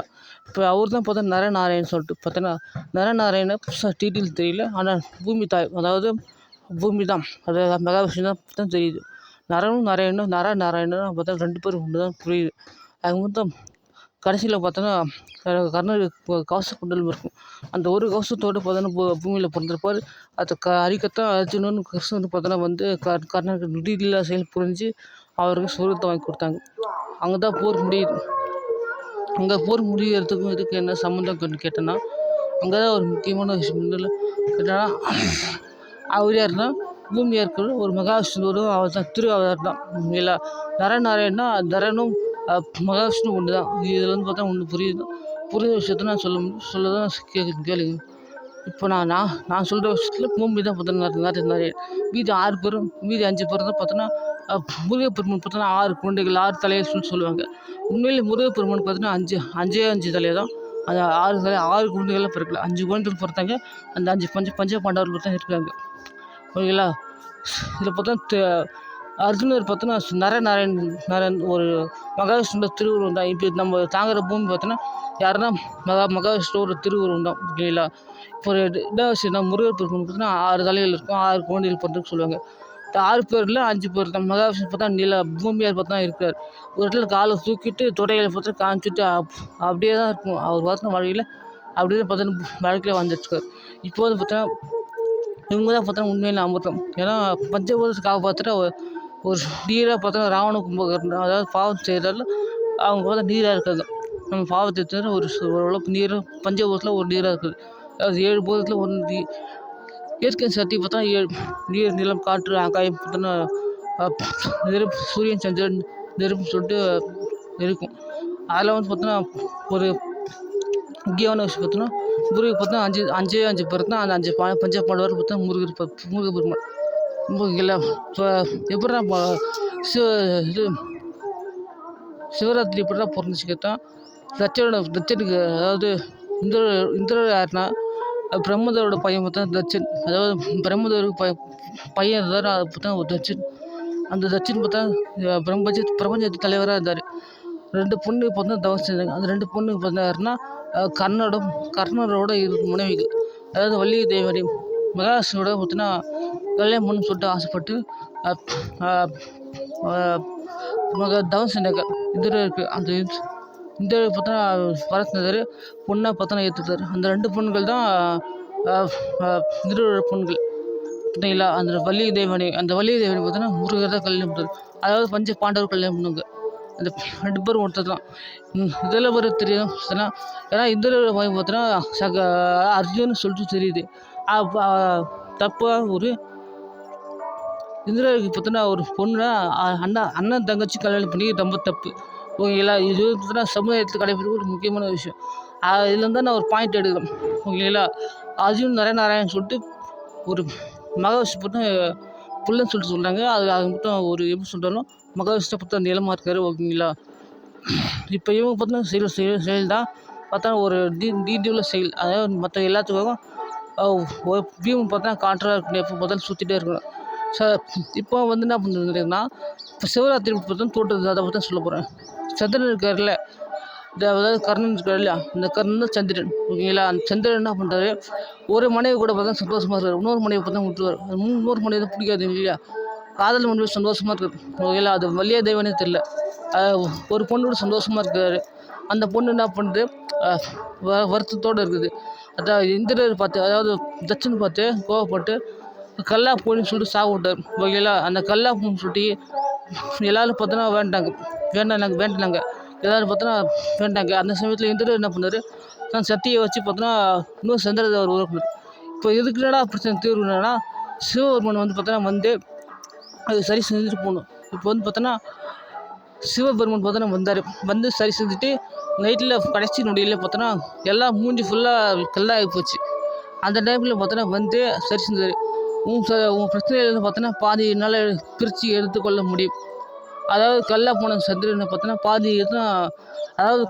இப்போ அவர் தான் பார்த்தா நரநாராயணன் சொல்லிட்டு பார்த்தோன்னா, நரநாராயண டீட்டெயில் தெரியல. ஆனால் பூமி தாய், அதாவது பூமி தான், அதாவது மகாவிஷ்ணு தான் தான் தெரியுது. நரனும் நாராயணனும் நாராயணனும் பார்த்தா 2 பேரும் ஒன்று தான் புரியுது. அது மொத்தம் கடைசியில் பார்த்தோன்னா கர்ணனுக்கு கவச குண்டலம் இருக்கும். அந்த ஒரு கவசத்தோடு பார்த்தோன்னா பூமியில் பிறந்திருப்பார். அதை அழிக்கத்தான் அர்ஜுனன் கிருஷ்ணன் பார்த்தோன்னா வந்து கர்ணனுக்கு நுடியில்லா செயல் புரிஞ்சு அவருக்கு சொர்க்கத்தை வாங்கி கொடுத்தாங்க. அங்கே தான் போர் முடியுது. அங்கே போர் முடிகிறதுக்கும் இதுக்கு என்ன சம்மந்தம் கேட்டேன்னா, அங்கே தான் ஒரு முக்கியமான விஷயம் கேட்டோன்னா, அவர் யாருன்னா பூமியாக இருக்கிற ஒரு மகாவிஷ்ணுவோட அவர் தான் அவதார் தான். இல்லை நரநாராயணனா நரனும் மகாவிஷ்ணு ஒன்று தான். இதில் வந்து பார்த்தா ஒன்று புரியுற விஷயத்த நான் சொல்ல தான் கேளுங்க. இப்போ நான் சொல்கிற விஷயத்தில் பூமி தான் பார்த்தோன்னா நிறைய மீதி 6 பேரும் மீதி 5 பேர் தான் பார்த்தோன்னா முருகப்பெருமான் பார்த்தோன்னா 6 குழந்தைகள் 6 தலையை சொல்லுவாங்க. உண்மையிலே முருகப்பெருமான் பார்த்தோன்னா 5 தலையை தான். அந்த 6 குழந்தைகள்லாம் பிறக்கல. 5 குழந்தைகள் பிறந்தாங்க. அந்த 5 பஞ்ச பாண்டவர்கள் தான் இருக்காங்க. ஓகேங்களா? இதில் பார்த்தா அர்ஜுனர் பார்த்தோன்னா நரன் ஒரு மகாவிஷ்ணுவோட திருவுருவம் தான். இப்போ நம்ம தாங்குகிற பூமி பார்த்தோன்னா யாருன்னா மகாவிஷ்ணுவோட திருவுருவம் தான். ஓகேங்களா? இப்போ என்ன விஷயம்னா முருகப்பெருமான் பார்த்தோன்னா 6 தலைகள் இருக்கும். 6 குழந்தைகள் பிறந்ததுக்கு சொல்லுவாங்க. இந்த 6 பேரில் 5 பேர் தான். மகாவிஷ்ணு பார்த்தா பூமியார் பார்த்தா இருக்கார். ஒரு இடத்துல காலை தூக்கிட்டு தொடைகளை பார்த்தா காமிச்சிட்டு அப்படியே தான் இருக்கும். அவர் பார்த்தா வாழ்க்கையில் அப்படியே தான் பார்த்தா வாழ்க்கையில் வந்துட்டுருக்கார். இப்போ வந்து பார்த்தா இவங்க தான் பார்த்தா உண்மையில அமிர்தம். ஏன்னா பஞ்சபூதத்தை காப்பாற்றுற ஒரு நீராக பார்த்தா ராவண கும்பகர்ணன், அதாவது பாவம் செய்கிறதால அவங்க பார்த்தா நீராக இருக்காங்க. நம்ம பாவத்தை தவிர ஓரளவுக்கு நீர் பஞ்சபூதத்தில் ஒரு நீராக இருக்குது. அதாவது 7 பூதத்தில் ஒரு இயற்கை சக்தி பார்த்தா நீர், நிலம், காற்று, ஆகாயம் பார்த்தோன்னா நெருப்பு, சூரியன், சந்திரன், நெருப்புன்னு சொல்லிட்டு இருக்கும். அதில் வந்து பார்த்தோன்னா ஒரு முக்கியமான விஷயம் பார்த்தோன்னா முருகர் பார்த்தா 5 பேர் தான். அந்த 5 பஞ்ச பாண்டவர் பார்த்தா முருகப்பெருமான். இல்லை இப்போ எப்படின்னா இது சிவராத்திரி எப்படின்னா பிறந்துச்சு கேட்டால் தட்சனுக்கு, அதாவது இந்திரர் யாருன்னா பிரம்மதேவரோட பையன் பார்த்தா தட்சன். அதாவது பிரம்மதேவருக்கு பையன் இருந்தார். அதை பார்த்தா ஒரு தட்சன். அந்த தட்சன் பார்த்தா பிரபஞ்சத்து தலைவராக இருந்தார். 2 பொண்ணு பார்த்தா தவம் செஞ்சாங்க. அந்த 2 பொண்ணுக்கு பார்த்தா யாருன்னா கர்ணரோட 2 மனைவிகள், அதாவது வள்ளி தேவரி மகாவிஷ்ணுவோட பார்த்தீங்கன்னா கல்யாணம் பண்ணணும்னு சொல்லிட்டு ஆசைப்பட்டு தவம் செஞ்சாங்க. இந்திரருக்கு அந்த இந்திரர் பார்த்தா வரத்தினார் பொண்ணாக பார்த்தா ஏற்றுத்தார். அந்த 2 பொண்ணுகள் தான் இந்திரோட பொண்ணுகள். பார்த்தீங்களா? அந்த வள்ளி தேவனை பார்த்தோன்னா முருகர் தான் கல்யாணம் பண்ணுறாரு. அதாவது பஞ்ச பாண்டவர் கல்யாணம் பண்ணுவாங்க. அந்த 2 பேரும் ஒருத்தர் தான். இதெல்லாம் ஒரு தெரியும். ஏன்னா இந்திரோட பையன் பார்த்தோன்னா அர்ஜுன்னு சொல்லிட்டு தெரியுது. தப்பாக ஒரு இந்திரருக்கு பார்த்தோன்னா ஒரு பொண்ணு அண்ணன் தங்கச்சி கல்யாணம் பண்ணி ரொம்ப தப்பு. ஓகேங்களா? இது பார்த்தோன்னா சமுதாயத்தில் கடைபிடிக்கிற ஒரு முக்கியமான விஷயம். இதுலேருந்து தான் நான் ஒரு பாயிண்ட் எடுக்கிறேன். ஓகேங்களா? அர்ஜுன் நரநாராயணன் சொல்லிட்டு ஒரு மகாவிஷ்ணு பார்த்தா புள்ளன்னு சொல்லிட்டு சொல்கிறாங்க. அது மட்டும் ஒரு எப்படி சொல்கிறாலும் மகாவிஷ்ணு பார்த்தா நிலமாக இருக்காரு. ஓகேங்களா? இப்போ இவங்க பார்த்தா செயல் தான் பார்த்தா ஒரு நீதியுள்ள செயல். அதாவது மற்ற எல்லாத்துக்கும் வியூவும் பார்த்தா காற்றாக இருக்கணும். எப்போ பார்த்தாலும் சுற்றிட்டே இருக்கணும். இப்போ வந்து என்ன பண்ணுறதுன்னா இப்போ சிவராத்திரி பார்த்தா தோட்டது அதை பற்றி தான் சொல்ல போகிறேன். சந்திரன் இருக்கார்ல, அதாவது கர்ணன் இருக்கார் இல்லையா, அந்த கர்ணன் தான் சந்திரன். ஓகேங்களா? அந்த சந்திரன் என்ன பண்ணுறாரு, ஒரு மனைவி கூட பார்த்தா சந்தோஷமாக இருக்கார். இன்னொரு மனைவி பார்த்தா விட்டுருவார். இன்னொரு மனைவி தான் பிடிக்காது இல்லையா, காதல் மனைவி சந்தோஷமாக இருக்கார். ஓகேங்களா? அது வழியா தெய்வனே தெரியல. ஒரு பொண்ணோட சந்தோஷமாக இருக்காரு. அந்த பொண்ணு என்ன பண்ணுது, வருத்தத்தோடு இருக்குது. அதாவது இந்திரர் பார்த்து, அதாவது தட்சன் பார்த்து கோவப்பட்டு கல்லா போன்னு சொல்லிட்டு சாவு விட்டார். ஓகேங்களா? அந்த கல்லா போன்னு சொல்லிட்டு எல்லோரும் பார்த்தோன்னா வேண்டாங்க. எல்லோரும் பார்த்தோன்னா வேண்டாங்க. அந்த சமயத்தில் இந்திரர் என்ன பண்ணார், தான் சக்தியை வச்சு பார்த்தோன்னா இன்னும் சந்திரதேவர் உருவாக்குனார். இப்போ இதுக்கு என்னடா பிரச்சனை தீர்வு என்னன்னா, சிவபெருமான் வந்து பார்த்தோன்னா வந்து அது சரி செஞ்சுட்டு போகணும். இப்போ வந்து பார்த்தோன்னா சிவபெருமான் பார்த்தோன்னா வந்து சரி செஞ்சுட்டு நைட்டில் கடைசி நொடியில் பார்த்தோன்னா எல்லாம் மூஞ்சி ஃபுல்லாக கல்லாகி போச்சு. அந்த டைமில் பார்த்தோன்னா வந்து சரி செஞ்சார். உன் பிரச்சனையிலேருந்து பார்த்தோன்னா பாதி என்னால் பிரித்து எடுத்துக்கொள்ள முடியும். அதாவது கல்லாக போன சந்திரனை பார்த்தோன்னா பாதி அதாவது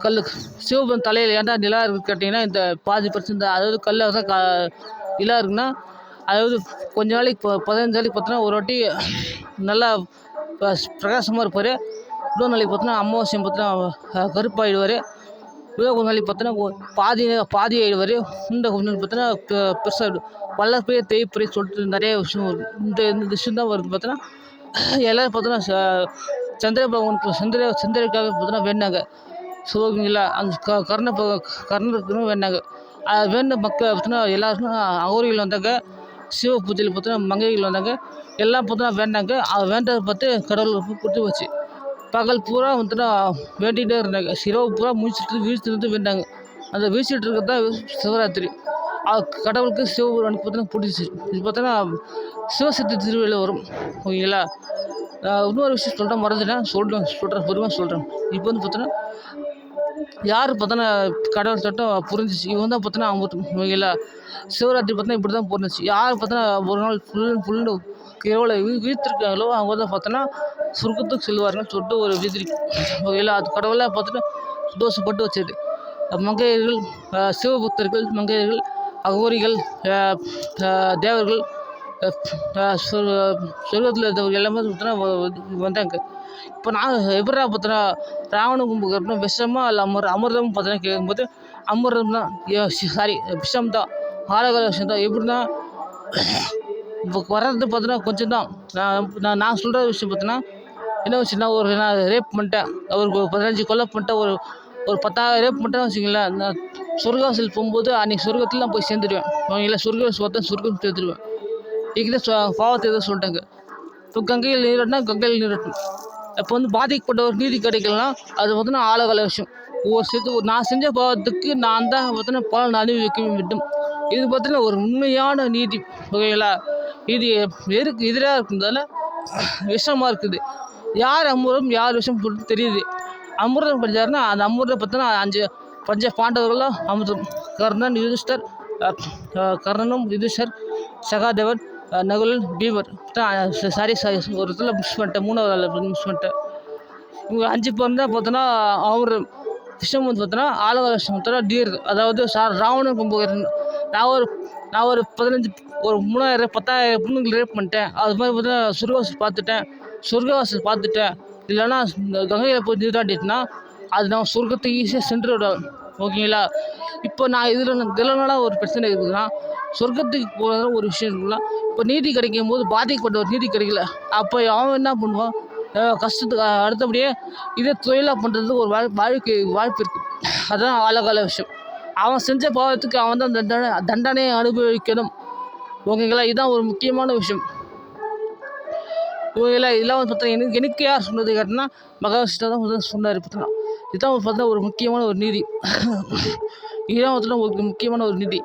சிவபெருமான் தலையில் ஏன்டா நிலா இருக்குது கேட்டிங்கன்னா இந்த பாதி பிரச்சனை. அதாவது கல்லாக தான் நிலா இருக்குன்னா, அதாவது கொஞ்ச நாளைக்கு 15 நாளைக்கு பார்த்தோன்னா ஒரு வாட்டி நல்லா பிரகாசமாக இருப்பார். இன்னொரு நாளைக்கு பார்த்தோன்னா அமாவாசையும் பார்த்தோன்னா கருப்பாயிடுவார். நாளைக்கு பார்த்தோன்னா பாதி பாதி வரையும் கொஞ்சம் பார்த்தோன்னா பெருசாக வளர்ப்பே தேய்ப்பறை சொல்லிட்டு நிறைய விஷயம் வருது. இந்த விஷயம் தான் வருது பார்த்தோன்னா எல்லோரும் பார்த்தோன்னா சந்திர பகவானுக்கு சந்திரனுக்காக பார்த்தோன்னா வேண்டாங்க. ஸோ ஓகேங்களா, அந்த கர்ணனுக்குன்னு வேண்டாங்க. வேண்ட மக்கள் பார்த்தோன்னா எல்லாருக்கும் அகோரிகள் வந்தாங்க, சிவ பூஜையில் பார்த்தோன்னா மங்கைகள் வந்தாங்க, எல்லாம் பார்த்தோன்னா வேண்டாங்க. வேண்டதை பார்த்து கடவுள் கொடுத்து வச்சு பகல் பூரா வந்துட்டு வேண்டிகிட்டே இருந்தாங்க. இரவு பூரா வீழ்ச்சிட்டு வேண்டாங்க. அந்த வீழ்ச்சிட்டு இருக்கிறது தான் சிவராத்திரி. கடவுளுக்கு சிவபெருமானுக்கு பார்த்தோன்னா பிடிச்சி. இது பார்த்தோன்னா சிவசக்தி திருவிழா வரும். ஓகேங்களா, இன்னொரு விஷயம் சொல்கிறேன், மறந்துட்டேன், சொல்கிறேன் பொறுமையாக சொல்கிறேன். இப்போ வந்து பார்த்தோன்னா யார் பார்த்தோன்னா கடவுள் சட்டம் புரிஞ்சிச்சு. இவன் தான் பார்த்தோன்னா ஓகேங்களா, சிவராத்திரி பார்த்தோன்னா இப்படி தான் புரிஞ்சிச்சு. யார் பார்த்தோன்னா ஒரு நாள் ஃபுல்லு இரவில் வீழ்த்திருக்காங்களோ அவங்க தான் பார்த்தோன்னா சொர்க்கத்துக்கு செல்வார்கள்னு சொல்லிட்டு ஒரு விதி. ஓகேங்களா, அது கடவுளாக பார்த்துட்டு தோசைப்பட்டு வச்சது. மங்கையர்கள், சிவபக்தர்கள், மங்கையர்கள், அகோரிகள், தேவர்கள், சொர்க்கத்தில் இருந்தவர்கள் எல்லாமே பார்த்தோன்னா வந்தாங்க. இப்போ நான் எப்படா பார்த்தோன்னா ராவண கும்பகர்ணம் விஷமா இல்லை அமிர்தம் பார்த்தோன்னா கேட்கும்போது அமிர்தம் தான், சாரி விஷம் தான், ஆழகால விஷயம் தான். எப்படின்னா இப்போ வர்றது பார்த்தோன்னா கொஞ்சம் தான். நான் சொல்கிற விஷயம் பார்த்தோன்னா என்ன வச்சுன்னா, நான் ரேப் பண்ணிட்டேன், அவருக்கு 15 கொலை பண்ணிட்டேன், ஒரு 10,000 ரேப் பண்ணிட்டேன்னு வச்சுங்களேன். நான் சொர்க்கவாசல் போகும்போது அன்றைக்கி சொர்க்கத்தில் நான் போய் சேர்ந்துடுவேன். அவங்கள சொர்க்கம் சேர்த்துடுவேன். இதுதான் பாவத்தை எதோ சொல்லிட்டாங்க. இப்போ கங்கையில் நீராட்டினா கங்கையில் நீராட்டணும். இப்போ வந்து பாதிக்கப்பட்ட ஒரு நீதி கிடைக்கலாம், அது பார்த்தோன்னா ஆழகால விஷயம். நான் செஞ்ச பாவத்துக்கு நான் தான் பார்த்தோன்னா பலன் அனுபவிக்க வேண்டும். இது பார்த்தோன்னா ஒரு உண்மையான நீதி. ஓகேங்களா, இது எதிராக இருக்கிறதால விஷமாக இருக்குது. யார் அமிர்தம் யார் விஷம் சொல்லிட்டு தெரியுது. அமிர்தம் படித்தாருன்னா அந்த அமிர்தம் பார்த்தோன்னா 5 பஞ்ச பாண்டவர்களும் அமிர்தம். கர்ணனும் யுதிஷ்டர், சகாதேவன், நகுலன், பீமர். சாரி ஒரு இடத்துல மிஸ் பண்ணிட்டேன், 3வது மிஸ் பண்ணிட்டேன். இவங்க 5 பேர் தான் பார்த்தோன்னா அமிர்தம். விஷம் வந்து பார்த்தோன்னா ஆழகால விஷம் பார்த்தோன்னா நீர். அதாவது ராவணன் கும்பகர்ணன். நான் ஒரு 3000 10,000 பொண்ணுங்களை ரேப் பண்ணிட்டேன். அது மாதிரி பார்த்தோன்னா சொர்க்கவாசல் பார்த்துட்டேன். இல்லைன்னா கங்கையில் போய் நீராட்டிட்டுனா அது நான் சொர்க்கத்துக்கு ஈஸியாக சென்று விடுவேன். ஓகேங்களா, இப்போ நான் இதனால ஒரு பிரச்சனை இருக்குதுன்னா, சொர்க்கத்துக்கு போகிற ஒரு விஷயம் இருக்குன்னா, இப்போ நீதி கிடைக்கும் போது பாதிக்கப்பட்ட ஒரு நீதி கிடைக்கல, அப்போ அவன் என்ன பண்ணுவான், கஷ்டத்துக்கு அடுத்தபடியே இதே தொழிலாக பண்ணுறதுக்கு ஒரு வாய்ப்பு இருக்குது. அதுதான் ஆழகால விஷயம். அவன் செஞ்ச பாவத்துக்கு அவன் தான் தண்டனையை அனுபவிக்கணும். ஓகேங்களா, இதுதான் ஒரு முக்கியமான விஷயம். ஓகேங்களா, இதெல்லாம் வந்து பார்த்தா எனக்கு யார் சொன்னது கேட்டோன்னா மகாவிஷ்ணு தான் சொன்னார். பார்த்தோன்னா இதுதான் பார்த்தா ஒரு முக்கியமான ஒரு நீதி. இதுதான் பார்த்தோன்னா ஒரு முக்கியமான ஒரு நீதி.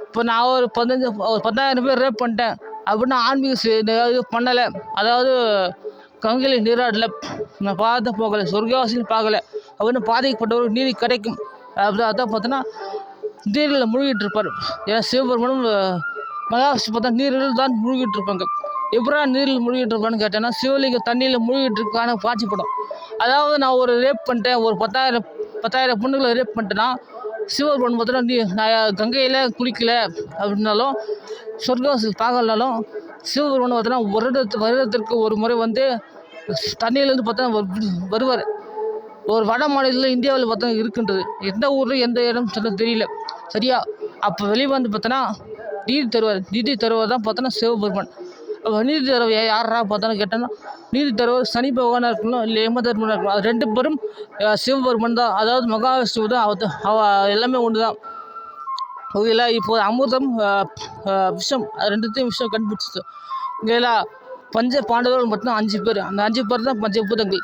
இப்போ நான் ஒரு 10,000 பேர் ரேப் பண்ணிட்டேன் அப்படின்னா ஆன்மீக இது பண்ணலை, அதாவது கங்கையில் நீராடலை, நான் பார்த்து போகலை, சொர்க்கவாசியும் பார்க்கலை அப்படின்னு பாதிக்கப்பட்டவருக்கு நீதி கிடைக்கும். அதான் பார்த்தோன்னா நீரில் மூழ்கிட்டு இருப்பார். ஏன்னா சிவபெருமானும் மகாவிஷ்ணு பார்த்தா நீரில் தான் மூழ்கிட்டு இருப்பாங்க. எப்படா நீரில் மூழ்கிட்டு இருப்பான்னு கேட்டேன்னா, சிவலிங்கம் தண்ணியில் மூழ்கிட்டு இருக்கான காட்சி படம். அதாவது நான் ஒரு ரேப் பண்ணிட்டேன், ஒரு 10,000 பொண்ணுகளை ரேப் பண்ணிட்டேன்னா சிவபெருமான் பார்த்தோன்னா நான் கங்கையில் குளிக்கலை அப்படின்னாலும், சொர்க்கவாசல் பார்க்கலனாலும் சிவபெருமான் பார்த்தோன்னா வருடத்திற்கு ஒரு முறை வந்து தண்ணியிலேருந்து பார்த்தா வருவார். ஒரு வட மாநிலத்தில் இந்தியாவில் பார்த்தா இருக்குன்றது, எந்த ஊரில் எந்த இடம் சொல்ல தெரியல சரியா. அப்போ வெளியே வந்து பார்த்தோன்னா நீதி தருவார் தான் பார்த்தோன்னா சிவபெருமான். நீதி தருவர் யாரா பார்த்தோன்னா கேட்டோன்னா, நீதி தருவர் சனி பகவானாக இருக்கணும், இல்லை யமதர்மனாக இருக்கணும். அது 2 பேரும் சிவபெருமான் தான். அதாவது மகாவிஷ்ணு தான். எல்லாமே ஒன்று தான். ஓகேங்களா, இப்போ அமிர்தம் விஷம், அது 2த்தையும் விஷம் கண்டுபிடிச்சிச்சு. ஓகேங்களா, பஞ்ச பாண்டவர்கள் பார்த்தோன்னா 5 பேர். அந்த 5 பேர் தான் பஞ்சபூதங்கள்.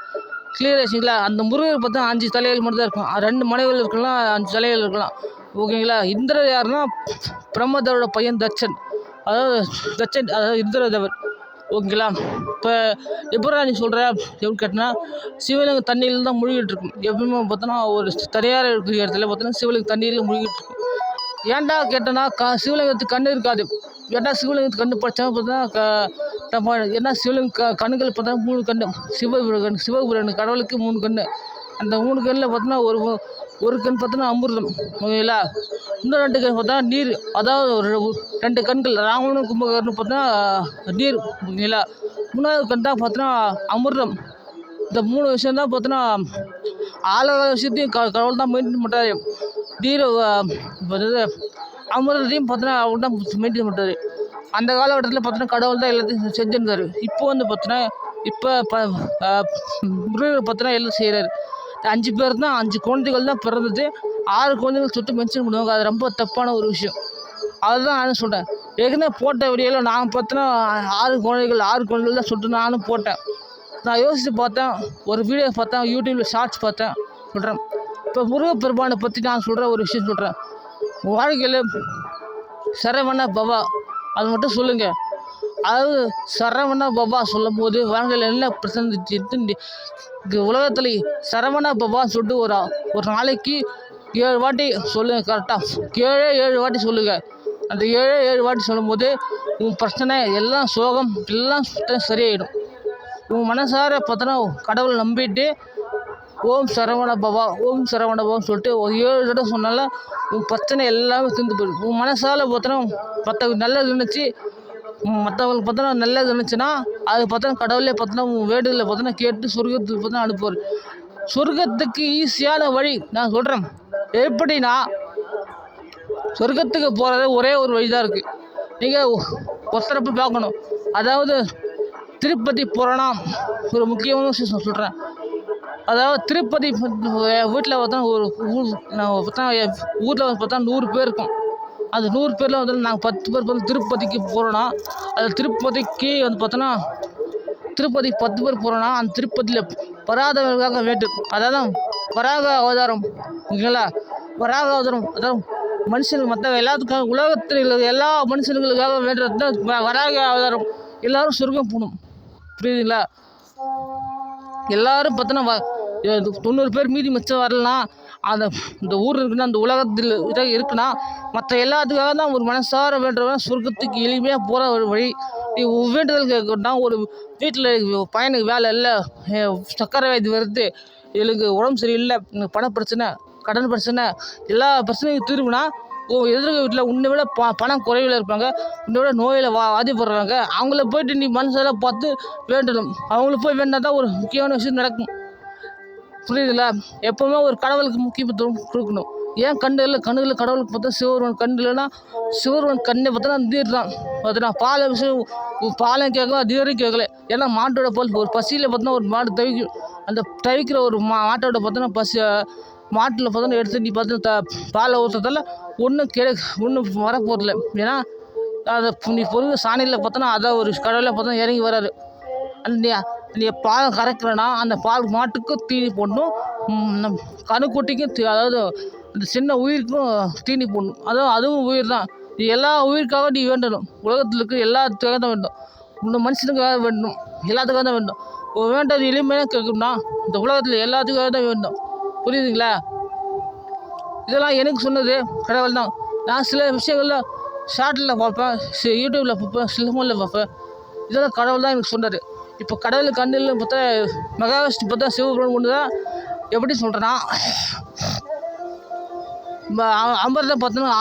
கிளியர் ஆச்சுங்களா. அந்த முருகர் பார்த்தா 5 தலைகள் மட்டும் தான் இருக்கும். 2 மனைவிகள் இருக்கலாம், 5 தலைகள் இருக்கலாம். ஓகேங்களா, இந்திரர் யாருன்னா பிரம்மதேவரோட பையன் தட்சன், அதாவது இந்திரதேவர். ஓகேங்களா, இப்போ எப்படா நீ சொல்கிற எப்படின்னு கேட்டோன்னா, சிவலிங்கம் தண்ணியில் தான் மூழ்கிட்டு இருக்கும். எப்பவுமே பார்த்தோன்னா ஒரு தனியார் இருக்கிற இடத்துல பார்த்தோன்னா சிவலிங்கம் தண்ணியில் மூழ்கிட்டு இருக்கும். ஏன்டா கேட்டோன்னா சிவலிங்கத்துக்கு கண்ணு இருக்காது. ஏன்டா சிவலிங்கத்துக்கு கண்ணு படித்தவங்க பார்த்தா ஏன்னா சிவலிங்க கண்ணுகள் பார்த்தா 3 கண்ணு. சிவபுராண கடவுளுக்கு 3 கண்ணு. அந்த 3 கண்ணில் பார்த்தோன்னா ஒரு கண் பார்த்தோன்னா அமிர்தம். ஓகேங்களா, இன்னும் 2 கண் பார்த்தா நீர். அதாவது ஒரு 2 கண்கள் ராவணனும் கும்பகர்ணனும் பார்த்தோன்னா நீர். ஓகேங்களா, 3வது கண் தான் பார்த்தோன்னா அமிர்தம். இந்த 3 விஷயம் தான் பார்த்தோன்னா ஆழகால விஷயத்தையும் கடவுள் தான் மெயின்டைன் பண்ணுறாரு. தீர இது அமிர்தத்தையும் பார்த்தோன்னா அவர் தான் மெயின்டைன் பண்ணுறாரு. அந்த காலகட்டத்தில் பார்த்தோன்னா கடவுள் தான் எல்லாத்தையும் செஞ்சுருந்தாரு. இப்போ வந்து பார்த்தோன்னா இப்போ முருகர் பார்த்தோன்னா எல்லாம் செய்கிறாரு. 5 பேர் தான் 5 குழந்தைகள் தான் பிறந்தது. 6 குழந்தைகள் சுட்டு மென்ஷன் பண்ணுவாங்க. அது ரொம்ப தப்பான ஒரு விஷயம். அதுதான் நானும் சொல்கிறேன். ஏற்கனவே போட்ட வீடியோவில் நான் பார்த்தோன்னா 6 குழந்தைகள் தான் சுட்டு நானும் போட்டேன். நான் யோசித்து பார்த்தேன், ஒரு வீடியோ பார்த்தேன், யூடியூப்பில் ஷார்ட்ஸ் பார்த்தேன், சொல்கிறேன். இப்போ முருகப்பெருமானை பற்றி நான் சொல்கிற ஒரு விஷயம் சொல்கிறேன். வாழ்க்கையில் சரவண பவா அது மட்டும் சொல்லுங்கள். அதாவது சரவண பவா சொல்லும் போது வாழ்க்கையில் என்ன பிரச்சனை உலகத்தில் சரவண பவான்னு சொல்லிட்டு ஒரு நாளைக்கு 7 வாட்டி சொல்லுங்கள். கரெக்டாக 7 வாட்டி சொல்லுங்கள். அந்த 7 வாட்டி சொல்லும்போது உன் பிரச்சனை எல்லாம் சோகம் எல்லாம் சரியாயிடும். உன் மனசார பார்த்தோன்னா கடவுளை நம்பிட்டு ஓம் சரவண பவான்னு சொல்லிட்டு ஒரு 7 தடவை சொன்னால உன் பிரச்சனை எல்லாமே தீர்ந்து போயிடும். உன் மனசால் பார்த்தோன்னா மற்றவங்க நல்லது நினச்சி மற்றவங்களுக்கு பார்த்தோன்னா நல்லது நினச்சின்னா அது பார்த்தோன்னா கடவுளே பார்த்தோன்னா உன் வேண்டுதலை பார்த்தோன்னா கேட்டு சொர்க்கத்துக்கு பார்த்தோன்னா அனுப்புவார். சொர்க்கத்துக்கு ஈஸியான வழி நான் சொல்கிறேன். எப்படின்னா சொர்க்கத்துக்கு போகிறது ஒரே ஒரு வழி தான் இருக்குது. நீங்கள் ஒருத்தரை போய் பார்க்கணும். அதாவது திருப்பதி போகிறோன்னா ஒரு முக்கியமான விஷயம் சொல்கிறேன். அதாவது திருப்பதி வீட்டில் பார்த்தா ஒரு ஊரில் பார்த்தா 100 பேர் இருக்கும். அந்த 100 பேரில் வந்து நாங்கள் 10 பேர் வந்து திருப்பதிக்கு போகிறோன்னா அது திருப்பதிக்கு வந்து பார்த்தோன்னா திருப்பதிக்கு 10 பேர் போகிறோன்னா அந்த திருப்பதியில் வராதவர்களுக்காக வேண்டும். அதாவது வராக அவதாரம் ஓகேங்களா. வராக அவதாரம் அதாவது மனுஷனுக்கு மற்ற எல்லாத்துக்காக உலகத்தில் எல்லா மனுஷனுங்களுக்காக வேண்டுறது தான் வராக அவதாரம். எல்லோரும் சொர்க்கம் போகணும். புரியுதுங்களா. எல்லோரும் பார்த்தோன்னா 90 பேர் மீதி மிச்சம் வரலாம். இந்த ஊர் இருக்குன்னா அந்த உலகத்தில் இருக்குன்னா மற்ற எல்லாத்துக்காக தான் ஒரு மனசார வேண்டுறவன் சொர்க்கத்துக்கு எளிமையாக போகிற ஒரு வழி. நீ வேண்டுதல் கேட்கணும்னா ஒரு வீட்டில் பையனுக்கு வேலை இல்லை, சக்கரை வியாதி வருது, எனக்கு உடம்பு சரியில்லை, எனக்கு பண பிரச்சனை, கடன் பிரச்சனை, எல்லா பிரச்சனையும் தீர்வுனா எதிர்க்க வீட்டில் உன்னை விட பணம் குறைவில் இருப்பாங்க, உன்னை விட நோயில் வாதிப்படுறாங்க. அவங்கள போயிட்டு நீ மனசால பார்த்து வேண்டணும். அவங்கள போய் வேண்டால் தான் ஒரு முக்கியமான விஷயம் நடக்கும். புரியுதுங்களா. எப்போவுமே ஒரு கடவுளுக்கு முக்கியத்துவம் கொடுக்கணும். ஏன் கண்ணுகளில் கடவுளுக்கு பார்த்தா சிவருவன் கண் இல்லைன்னா சிவருவன் கண்ணை பார்த்தா நீர் தான். பார்த்தா பாலை விஷயம் பாலையும் கேட்கல நீரையும் கேட்கல. ஏன்னா மாட்டோட பால் ஒரு பசியில் பார்த்தோன்னா ஒரு மாடு தவிக்கும். அந்த தவிக்கிற ஒரு மாட்டோட பார்த்தோன்னா மாட்டில் பார்த்தோன்னா எடுத்து நீ பார்த்தா பாலை ஊற்றுறதால ஒன்றும் வரப்போதில்லை. ஏன்னா அதை நீ பொருள் சாணியில் பார்த்தோன்னா அதான் ஒரு கடவுளில் பார்த்தா இறங்கி வராரு. நீ பால் கறக்கிறனா அந்த பால் மாட்டுக்கும் தீனி போடணும், கணுக்குட்டிக்கும் அதாவது இந்த சின்ன உயிருக்கும் தீனி போடணும். அதுவும் உயிர் தான். நீ எல்லா உயிருக்காக நீ வேண்டணும். உலகத்தில் இருக்கிற எல்லாத்துக்காக தான் வேண்டும். இந்த மனுஷனுக்காக வேண்டும், எல்லாத்துக்காக தான் வேண்டும். வேண்டது எளிமையாக கேட்கணும்னா இந்த உலகத்தில் எல்லாத்துக்காக தான் வேண்டும். புரியுதுங்களா. இதெல்லாம் எனக்கு சொன்னது கடவுள் தான். நான் சில விஷயங்களில் ஷார்ட்டில் பார்ப்பேன், யூடியூப்பில் பார்ப்பேன், சினிமாவில் பார்ப்பேன். இதெல்லாம் கடவுள் தான் எனக்கு சொன்னார். இப்போ கடவுள் கண்ணில் பார்த்தா மகாவிஷ்ணு பார்த்தா சிவபெருமான் ஒன்று தான். எப்படி சொல்கிறேன்னா அமிர்தம் பார்த்தோன்னா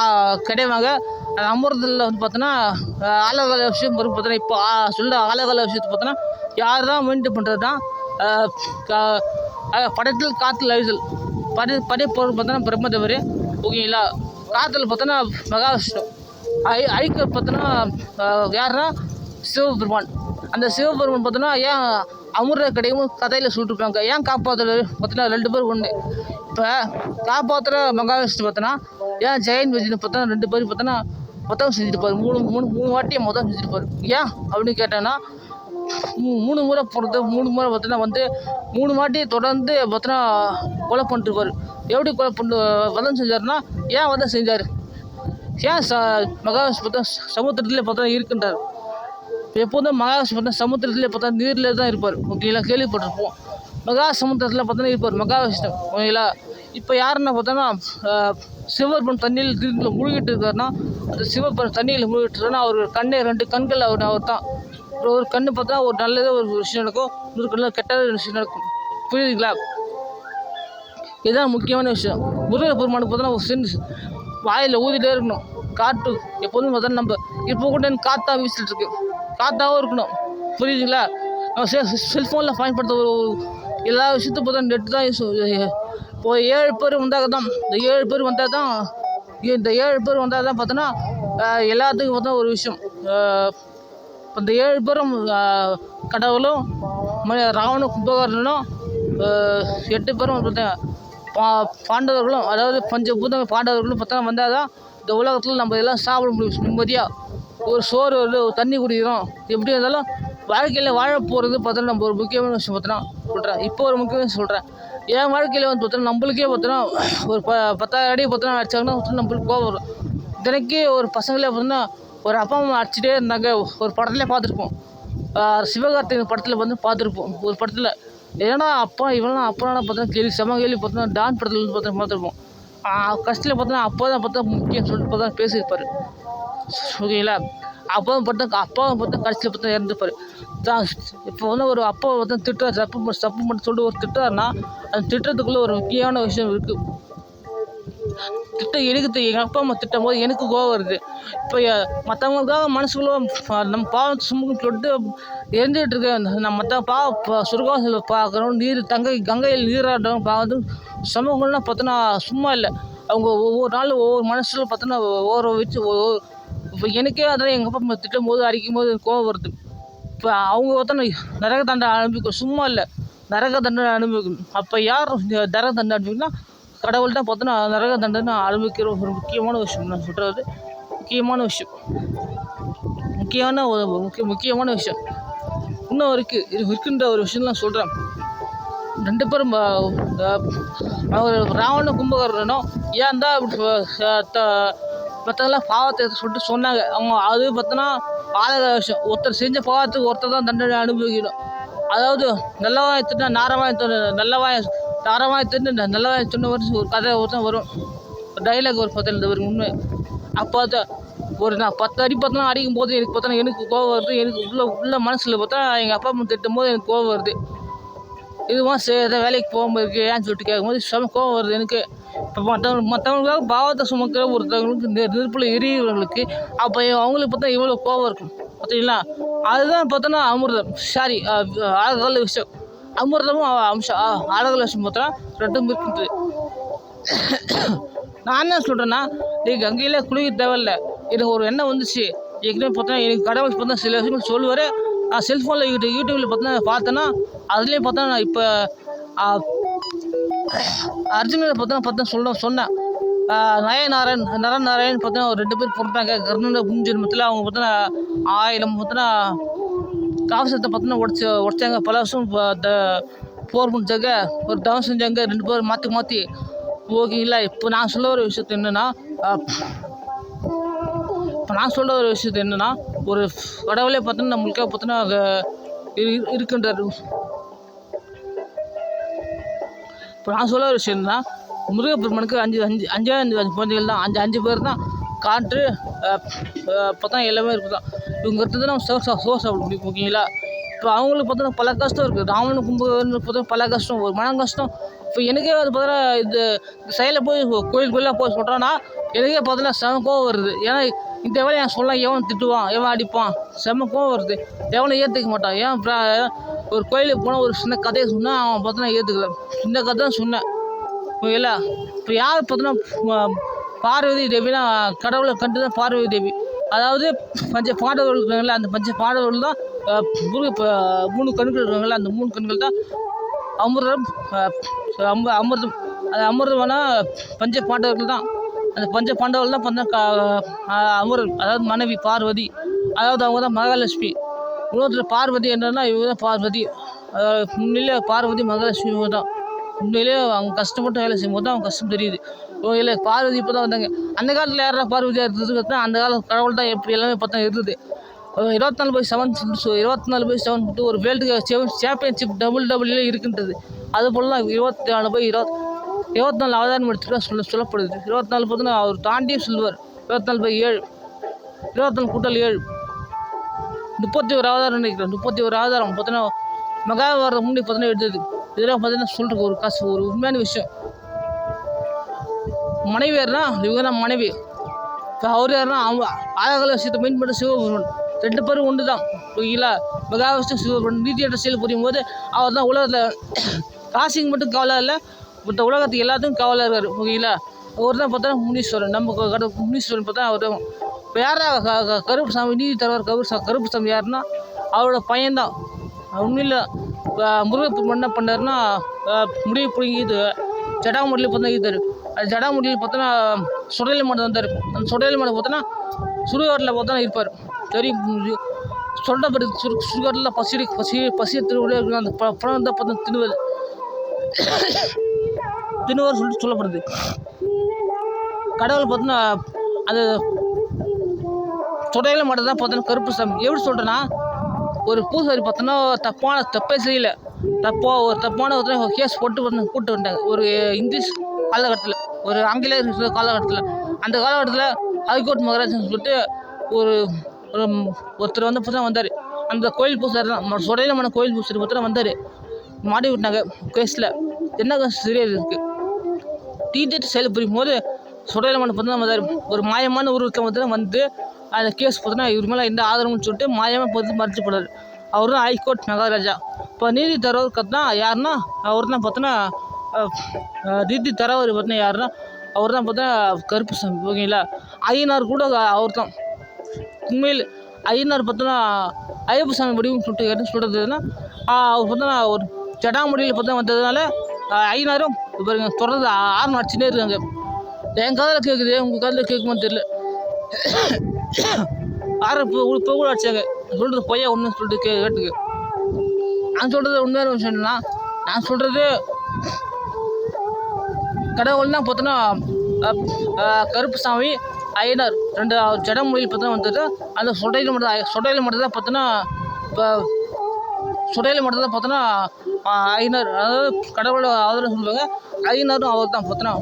கிடைவாங்க. அந்த அமிர்தத்தில் வந்து பார்த்தோன்னா ஆழகால விஷயம் வரும். பார்த்தோன்னா இப்போ சொல்ல ஆழகால விஷயத்தை பார்த்தோன்னா யார் தான் மெயின்டைன் பண்ணுறது தான் படத்தில் காற்றுல அழிதல் படைப்பொருள் பார்த்தோன்னா பிரம்மதேவர் ஓகேங்களா. காற்றுல பார்த்தோன்னா மகாவிஷ்ணு ஐக்க பார்த்தோன்னா யாருன்னா சிவபெருமான். அந்த சிவபெருமான் பார்த்தோன்னா ஏன் அமிர்த கிடைக்கும் கதையில் சொல்லிட்டுருப்பாங்க. ஏன் காப்பாற்றுறது பார்த்தோன்னா 2 பேர் ஒன்று. இப்போ காப்பாற்றுற மகாவிஷ்ணு பார்த்தோன்னா ஏன் ஜெயன் விஜயன் பார்த்தோன்னா 2 பேர் பார்த்தோன்னா மொத்தம் செஞ்சுருப்பார். மூணு வாட்டியை மொத்தம் செஞ்சுருப்பார். ஏன் அப்படின்னு கேட்டேன்னா 3 முறை போகிறது 3 முறை பார்த்தோன்னா வந்து 3 வாட்டி தொடர்ந்து பார்த்தோன்னா கொலை பண்ணிட்டுருப்பார். எப்படி கொலை பண்ணி வதம் செஞ்சார்னா ஏன் வதம் செஞ்சார், ஏன் மகாவிஷ்ணு பார்த்தா சமுத்திரத்திலே பார்த்தா இருக்கின்றார். எப்போதும் மகாவிஷ்ணு பார்த்தா சமுத்திரத்திலே பார்த்தா நீரில் தான் இருப்பார் ஓகேங்களா. கேள்விப்பட்டிருப்போம். மகா சமுத்திரத்தில் பார்த்தோன்னா இருப்பார் மகாவிஷ்ணு ஓகேங்களா. இப்போ யாருன்னா பார்த்தோன்னா சிவபெருமான் தண்ணியில் தீர்த்தில் மூழ்கிட்டு இருக்காருன்னா அந்த சிவபெருமான் தண்ணியில் மூழ்கிட்டுருன்னா அவர் 2 கண்கள் அவர் தான். ஒரு கண்ணு பார்த்தா ஒரு நல்லது ஒரு விஷயம் நடக்கும், இன்னொரு கண்ணில் கெட்டது விஷயம் நடக்கும். புரியுதுங்களா. இதுதான் முக்கியமான விஷயம். முருகப்பெருமானுக்கு பார்த்தோன்னா ஒரு வாயில் ஊதிட்டே இருக்கணும். காற்று எப்போதும் பார்த்தா நம்ம இப்போ கூட காற்றா வீசிட்டு இருக்கு, காற்றாகவும் இருக்கணும். புரியுதுங்களா. நம்ம செல்ஃபோனில் பயன்படுத்த ஒரு எல்லா விஷயத்தையும் பார்த்தா நெட்டு தான் யூஸ். இப்போ 7 பேர் வந்தால் தான் இந்த 7 பேர் வந்தால் தான் இந்த 7 பேர் வந்தால் தான் பார்த்தோன்னா எல்லாத்துக்கும் பார்த்தா ஒரு விஷயம். இப்போ இந்த 7 பேரும் கடவுளும் ராவண கும்பகர்ணனும் 8 பேரும் பார்த்தா பாண்டவர்களும், அதாவது பஞ்சபூத பாண்டவர்களும் பார்த்தா வந்தால் தான் இந்த உலகத்தில் நம்ம எல்லாம் சாப்பிட முடியும் நிம்மதியாக. ஒரு சோறு வருது, ஒரு தண்ணி குடிக்கிறோம். எப்படி இருந்தாலும் வாழ்க்கையில் வாழ போகிறது பார்த்தோன்னா நம்ம ஒரு முக்கியமான விஷயம் பார்த்தோன்னா சொல்கிறேன். இப்போ ஒரு முக்கியமான விஷயம் சொல்கிறேன். என் வாழ்க்கையில் வந்து பார்த்தோன்னா நம்மளுக்கே பார்த்தோன்னா ஒரு 10,000 அடி பார்த்தோன்னா அடிச்சாங்கன்னா நம்மளுக்கு கோவம் வரும். தினைக்கே ஒரு பசங்களே பார்த்தோன்னா ஒரு அப்பா அம்மா அடிச்சுட்டே இருந்தாங்க. ஒரு படத்துலேயே பார்த்துருப்போம். சிவகார்த்திகேயன் படத்தில் வந்து பார்த்துருப்போம். ஒரு படத்தில் ஏன்னா அப்பா இவெல்லாம் அப்பா பார்த்தோன்னா செம கேள்வி பார்த்தோன்னா டான் படத்தில் வந்து பார்த்துருப்போம். கஷ்டத்தில் பார்த்தோன்னா அப்பா தான் பார்த்தா முக்கியம் சொல்லிட்டு பார்த்தா பேசியிருப்பார். ஓகேங்களா? அப்பாவும் பார்த்தா கடைசியில் பார்த்தா இறந்துருப்பார். இப்போ வந்து ஒரு அப்பாவை பார்த்தா திட்டுறாரு, தப்பு மட்டும் சொல்லிட்டு ஒரு திட்டுறாருன்னா அந்த திட்டத்துக்குள்ளே ஒரு முக்கியமான விஷயம் இருக்குது. எங்கள் அப்பா அம்மா திட்டும் போது எனக்கு கோவம் வருது. இப்போ மற்றவங்களுக்காக மனசுக்குள்ள நம்ம பாவத்தை சுமக்கும் சொல்லிட்டு எரிஞ்சிட்டு இருக்கேன். நம்ம மற்ற சுருகம் பார்க்குறோம். கங்கையில் நீராடுறவங்க பார்த்து சமூகங்கள்லாம் பார்த்தோன்னா சும்மா இல்லை. அவங்க ஒவ்வொரு நாளும் ஒவ்வொரு மனசில் பார்த்தோன்னா இப்போ எனக்கே அதெல்லாம் எங்கள் அப்பா அம்மா திட்டும் போது அடிக்கும் போது கோவம் வருது. இப்போ அவங்க பார்த்தோன்னா நரக தண்டனை அனுபவிக்கும். சும்மா இல்லை, நரக தண்டனை அனுபவிக்கணும். அப்போ யார் நரக தண்டனை அனுபவிக்கணும்னா கடவுள் தான் பார்த்தோன்னா நரக தண்டனை அனுபவிக்கிற ஒரு முக்கியமான விஷயம். நான் சொல்கிறது முக்கியமான விஷயம், முக்கியமான விஷயம் இன்னும் இருக்குன்ற ஒரு விஷயம் நான் சொல்கிறேன். 2 பேரும் ராவண கும்பகர்ணனும் ஏன் தான் மற்றவங்களாம் பாவத்தை சொல்லிட்டு சொன்னாங்க. அவங்க அது பார்த்தோன்னா ஆளக விஷயம். ஒருத்தர் செஞ்ச பாவத்துக்கு ஒருத்தர் தான் தண்டனை அனுபவிக்கணும். அதாவது நல்லவாய் தின்னா நாரவாய் சொன்ன ஒரு கதை ஒருத்தன் வரும். டைலாக் ஒரு பார்த்தா வரும் உண்மை. அப்போ ஒரு நான் 10 அடி பார்த்தோன்னா அடிக்கும் போது எனக்கு கோவம் வருது. எனக்கு உள்ள மனசில் பார்த்தா எங்கள் அப்பா அம்மா திட்டும் போது எனக்கு கோவம் வருது. இதுவும் சரி வேலைக்கு போகாமல் இருக்குது ஏன்னு சொல்லிட்டு கேட்கும்போது செம கோவம் வருது எனக்கு. இப்போ மற்றவங்களுக்காக பாவத்தை சுமக்கிற ஒருத்தவங்களுக்கு நெருப்பில் எரியவங்களுக்கு அப்போ அவங்களுக்கு பார்த்தா இவ்வளோ கோவம் இருக்கும் பார்த்தீங்களா? அதுதான் பார்த்தோன்னா அமிர்தம். சாரி, அழகால விஷயம். அமிர்தமும் அழகால விஷயம் பார்த்தோன்னா 2 இருக்குது. நான் என்ன சொல்கிறேன்னா, நீங்கள் கங்கையிலே குளிக்க தேவையில்லை. எனக்கு ஒரு எண்ணம் வந்துச்சு. ஏற்கனவே பார்த்தோன்னா எனக்கு கடவுள் பார்த்தா சில விஷயங்கள் சொல்லுவார். நான் செல்ஃபோனில் யூடியூப்பில் பார்த்தேன்னா அதுலேயும் பார்த்தா நான் இப்போ அர்ஜுனனை பார்த்தா சொன்னேன். நரநாராயண் பார்த்தா ஒரு 2 பேர் பிறந்தாங்க கர்ணனோட முன்ஜென்மத்தில். அவங்க பார்த்தோன்னா 1000 பார்த்தோன்னா காவசத்தை பார்த்தோன்னா உடைச்சாங்க. பல வருஷம் போர் முடிச்சாங்க, ஒரு தவம் செஞ்சாங்க 2 பேர் மாற்றி. ஓகேங்களா? இப்போ நான் சொல்ல ஒரு விஷயத்து என்னென்னா ஒரு கடவுளே பார்த்தோன்னா நம்மளுக்காக பார்த்தோன்னா இருக்கின்றார். இப்போ நான் சொல்ல ஒரு விஷயம் என்னன்னா, முருகப்பெருமானுக்கு 5 குழந்தைகள் தான். 5 பேர் தான். காற்று பார்த்தா எல்லாமே இருக்குது தான். இவங்க இருக்கிறது நம்ம சோறு சாப்பிட முடியும். ஓகேங்களா? இப்போ அவங்களுக்கு பார்த்தோன்னா பல கஷ்டம் இருக்குது. ராவண கும்பகர்ணனுக்கு பார்த்தா பல கஷ்டம், ஒரு மன கஷ்டம். இப்போ எனக்கே அது பார்த்தோன்னா இது சைடில் போய் கோயிலுக்குள்ளே போய் சொல்கிறேன்னா எனக்கே பார்த்தோன்னா செம கோவம் வருது. ஏன்னா இந்த வேலை என் சொல்ல எவன் திட்டுவான், எவன் அடிப்பான், செம கோவம் வருது. எவனை ஏற்றுக்க மாட்டான். ஏன் ஒரு கோயிலுக்கு போனால் ஒரு சின்ன கதையை சொன்னால் அவன் பார்த்தோன்னா ஏற்றுக்கல. இந்த கதை தான் சொன்னேன். ஓகேங்களா? இப்போ யார் பார்த்தோன்னா பார்வதி தேவினா கடவுளை கண்டு தான் பார்வதி தேவி. அதாவது பாண்டவர்கள் இருக்காங்களா, அந்த பாண்டவர்கள் தான் 3 கண்கள் இருக்காங்களா, அந்த 3 கண்கள் தான் அமிர்தம். அமிர்தம் அது அமிர்தம்னா பாண்டவர்கள் தான். அந்த பாண்டவர்கள் தான் பார்த்தா அமிர்தம். அதாவது மனைவி பார்வதி, அதாவது அவங்க தான் மகாலட்சுமி. இன்னொருத்தர் பார்வதி என்னன்னா இவங்க தான் பார்வதி. உண்மையிலே பார்வதி மகாலட்சுமி இவங்க தான். உண்மையிலே அவங்க கஷ்டப்பட்டு வேலை செய்யும் போது தான் அவங்க கஷ்டம் தெரியுது. இல்லை பார்வதி இப்போ தான் வந்தாங்க. அந்த காலத்தில் யாரா பார்வதியாக இருந்ததுக்கு அந்த காலத்து கடவுள் தான் எப்படி எல்லாமே பார்த்தா இருந்தது. 24/7 ஒரு வேர்ல்டு சாம்பியன்ஷிப் WWE இருக்கின்றது. அதுபோல் 24 அவதாரம் எடுத்துகிட்டு சொல்லப்படுது. 24 பார்த்தோன்னா அவர் தாண்டியும் சொல்லுவார். 24/7 24 × 7 31 அவதாரம் நினைக்கிறேன். 31 அவதாரம் பார்த்தோன்னா மகாபாரதம் முன்னாடி பார்த்தோன்னா எடுத்தது. இதெல்லாம் பார்த்தீங்கன்னா சொல்கிறதுக்கு ஒரு உண்மையான விஷயம். மனைவி யாருன்னா இவங்க தான் மனைவி. இப்போ அவர் யாருன்னா அவங்க அழகால விஷயத்தை மெயின் பண்ண சிவபெருமான். 2 பேரும் ஒன்று தான். ஓகேங்களா? மகாவிஷ்ணு சிவபெருமான் நீதியற்ற செயல் புரியும் போது அவர் தான் உலகத்தில் காசிக்கு மட்டும் கவலை இல்லை, மற்ற உலகத்துக்கு எல்லாத்துக்கும் கவலை இருக்கார். ஓகேங்களா? அவர் தான் பார்த்தா முனீஸ்வரன். நம்ம முனீஸ்வரன் பார்த்தா அவர் தான். இப்போ யாரா கருப்புசாமி நீதி தருவார். கருப்புசாமி யாருன்னா அவரோட பையன்தான். ஒன்றும் இல்லை, முருகப்பெருமான் என்ன பண்ணாருன்னா முடிவு பிடிங்கிது ஜடாமுடியில் பார்த்தா ஈத்தார். அது ஜடாமுடியில் பார்த்தோன்னா சுடையில மாடு வந்தார். அந்த சுடையில மாடு பார்த்தோன்னா சுடுகாட்டில் பார்த்தோன்னா இருப்பார். சரி சொல்கிற பிறகு சுடுகாட்டில் பசியை திருவிழா இருக்கிற அந்த படம் தான் பார்த்தா திணுவர் சொல்லிட்டு சொல்லப்படுது. கடவுள் பார்த்தோன்னா அந்த சுடையில மாடு தான் பார்த்தோன்னா கருப்புசாமி. எப்படி சொல்கிறேன்னா, ஒரு பூசாரி பார்த்தோன்னா தப்பே செய்யலை, ஒரு தப்பான ஒருத்தர் கேஸ் போட்டு கூப்பிட்டு வந்தாங்க. ஒரு இங்கிலீஷ் காலகட்டத்தில், ஒரு ஆங்கிலேயர் காலகட்டத்தில். அந்த காலகட்டத்தில் ஹைகோர்ட் மகாராஜ்னு சொல்லிட்டு ஒருத்தர் வந்து பார்த்தா வந்தார். அந்த கோயில் பூசாரி தான், சுடையிலமான கோயில் பூசாரி பார்த்தா வந்தார். மாடி விட்டாங்க கேஸில். என்ன கேஸ் சரியாக இருக்குது டீட்டெயிட் செயல் புரியும் போது சுடையிலமான பார்த்தா வந்தார். ஒரு மாயமான உருவத்தை பார்த்தா வந்து அந்த கேஸ் பார்த்தோன்னா இவர் மேலே எந்த ஆதரவுன்னு சொல்லிட்டு மாயமாக பார்த்து மறைச்சு போடுறாரு. அவர் தான் ஹைகோர்ட் மகாராஜா. இப்போ நீதி தரவர் கத்தினா யாருன்னா அவர் தான் பார்த்தோன்னா நீதி தரவர் பார்த்தா யாருன்னா அவர் தான் பார்த்தா கருப்புசாமி. ஓகேங்களா? ஐயனார் கூட அவர் தான். உண்மையில் ஐயனார் பார்த்தோன்னா ஐயப்பசாமி வடிவம்னு சொல்லிட்டு சொல்கிறதுனா அவர் பார்த்தோன்னா ஒரு ஜடாமுடியில் பார்த்தா வந்ததுனால ஐயனாரும் பாருங்க தொடர்ந்து ஆர்மம் அடிச்சுட்டே இருக்காங்க. என் காதில் கேட்குது, உங்கள் காதில் கேட்குமான்னு தெரியல. இப்போ கூட அடிச்சாங்க. சொல்கிறது பொய்யா ஒன்றுன்னு சொல்லிட்டு கேட்டுக்கு. நான் சொல்கிறது உண்மையான விஷயம் என்னன்னா, நான் சொல்கிறது கடவுள் தான் பார்த்தோன்னா கருப்புசாமி ஐயனார் ரெண்டு ஜடமொழியில் பார்த்தோன்னா வந்துட்டு அந்த சொடையில் மட்டும் தான் பார்த்தோன்னா இப்போ சுடையில் மட்டும் தான் பார்த்தோன்னா ஐயனார், அதாவது கடவுளோட ஆதரவு சொல்லுவாங்க. ஐயனாரும் அவர் தான் பார்த்தோன்னா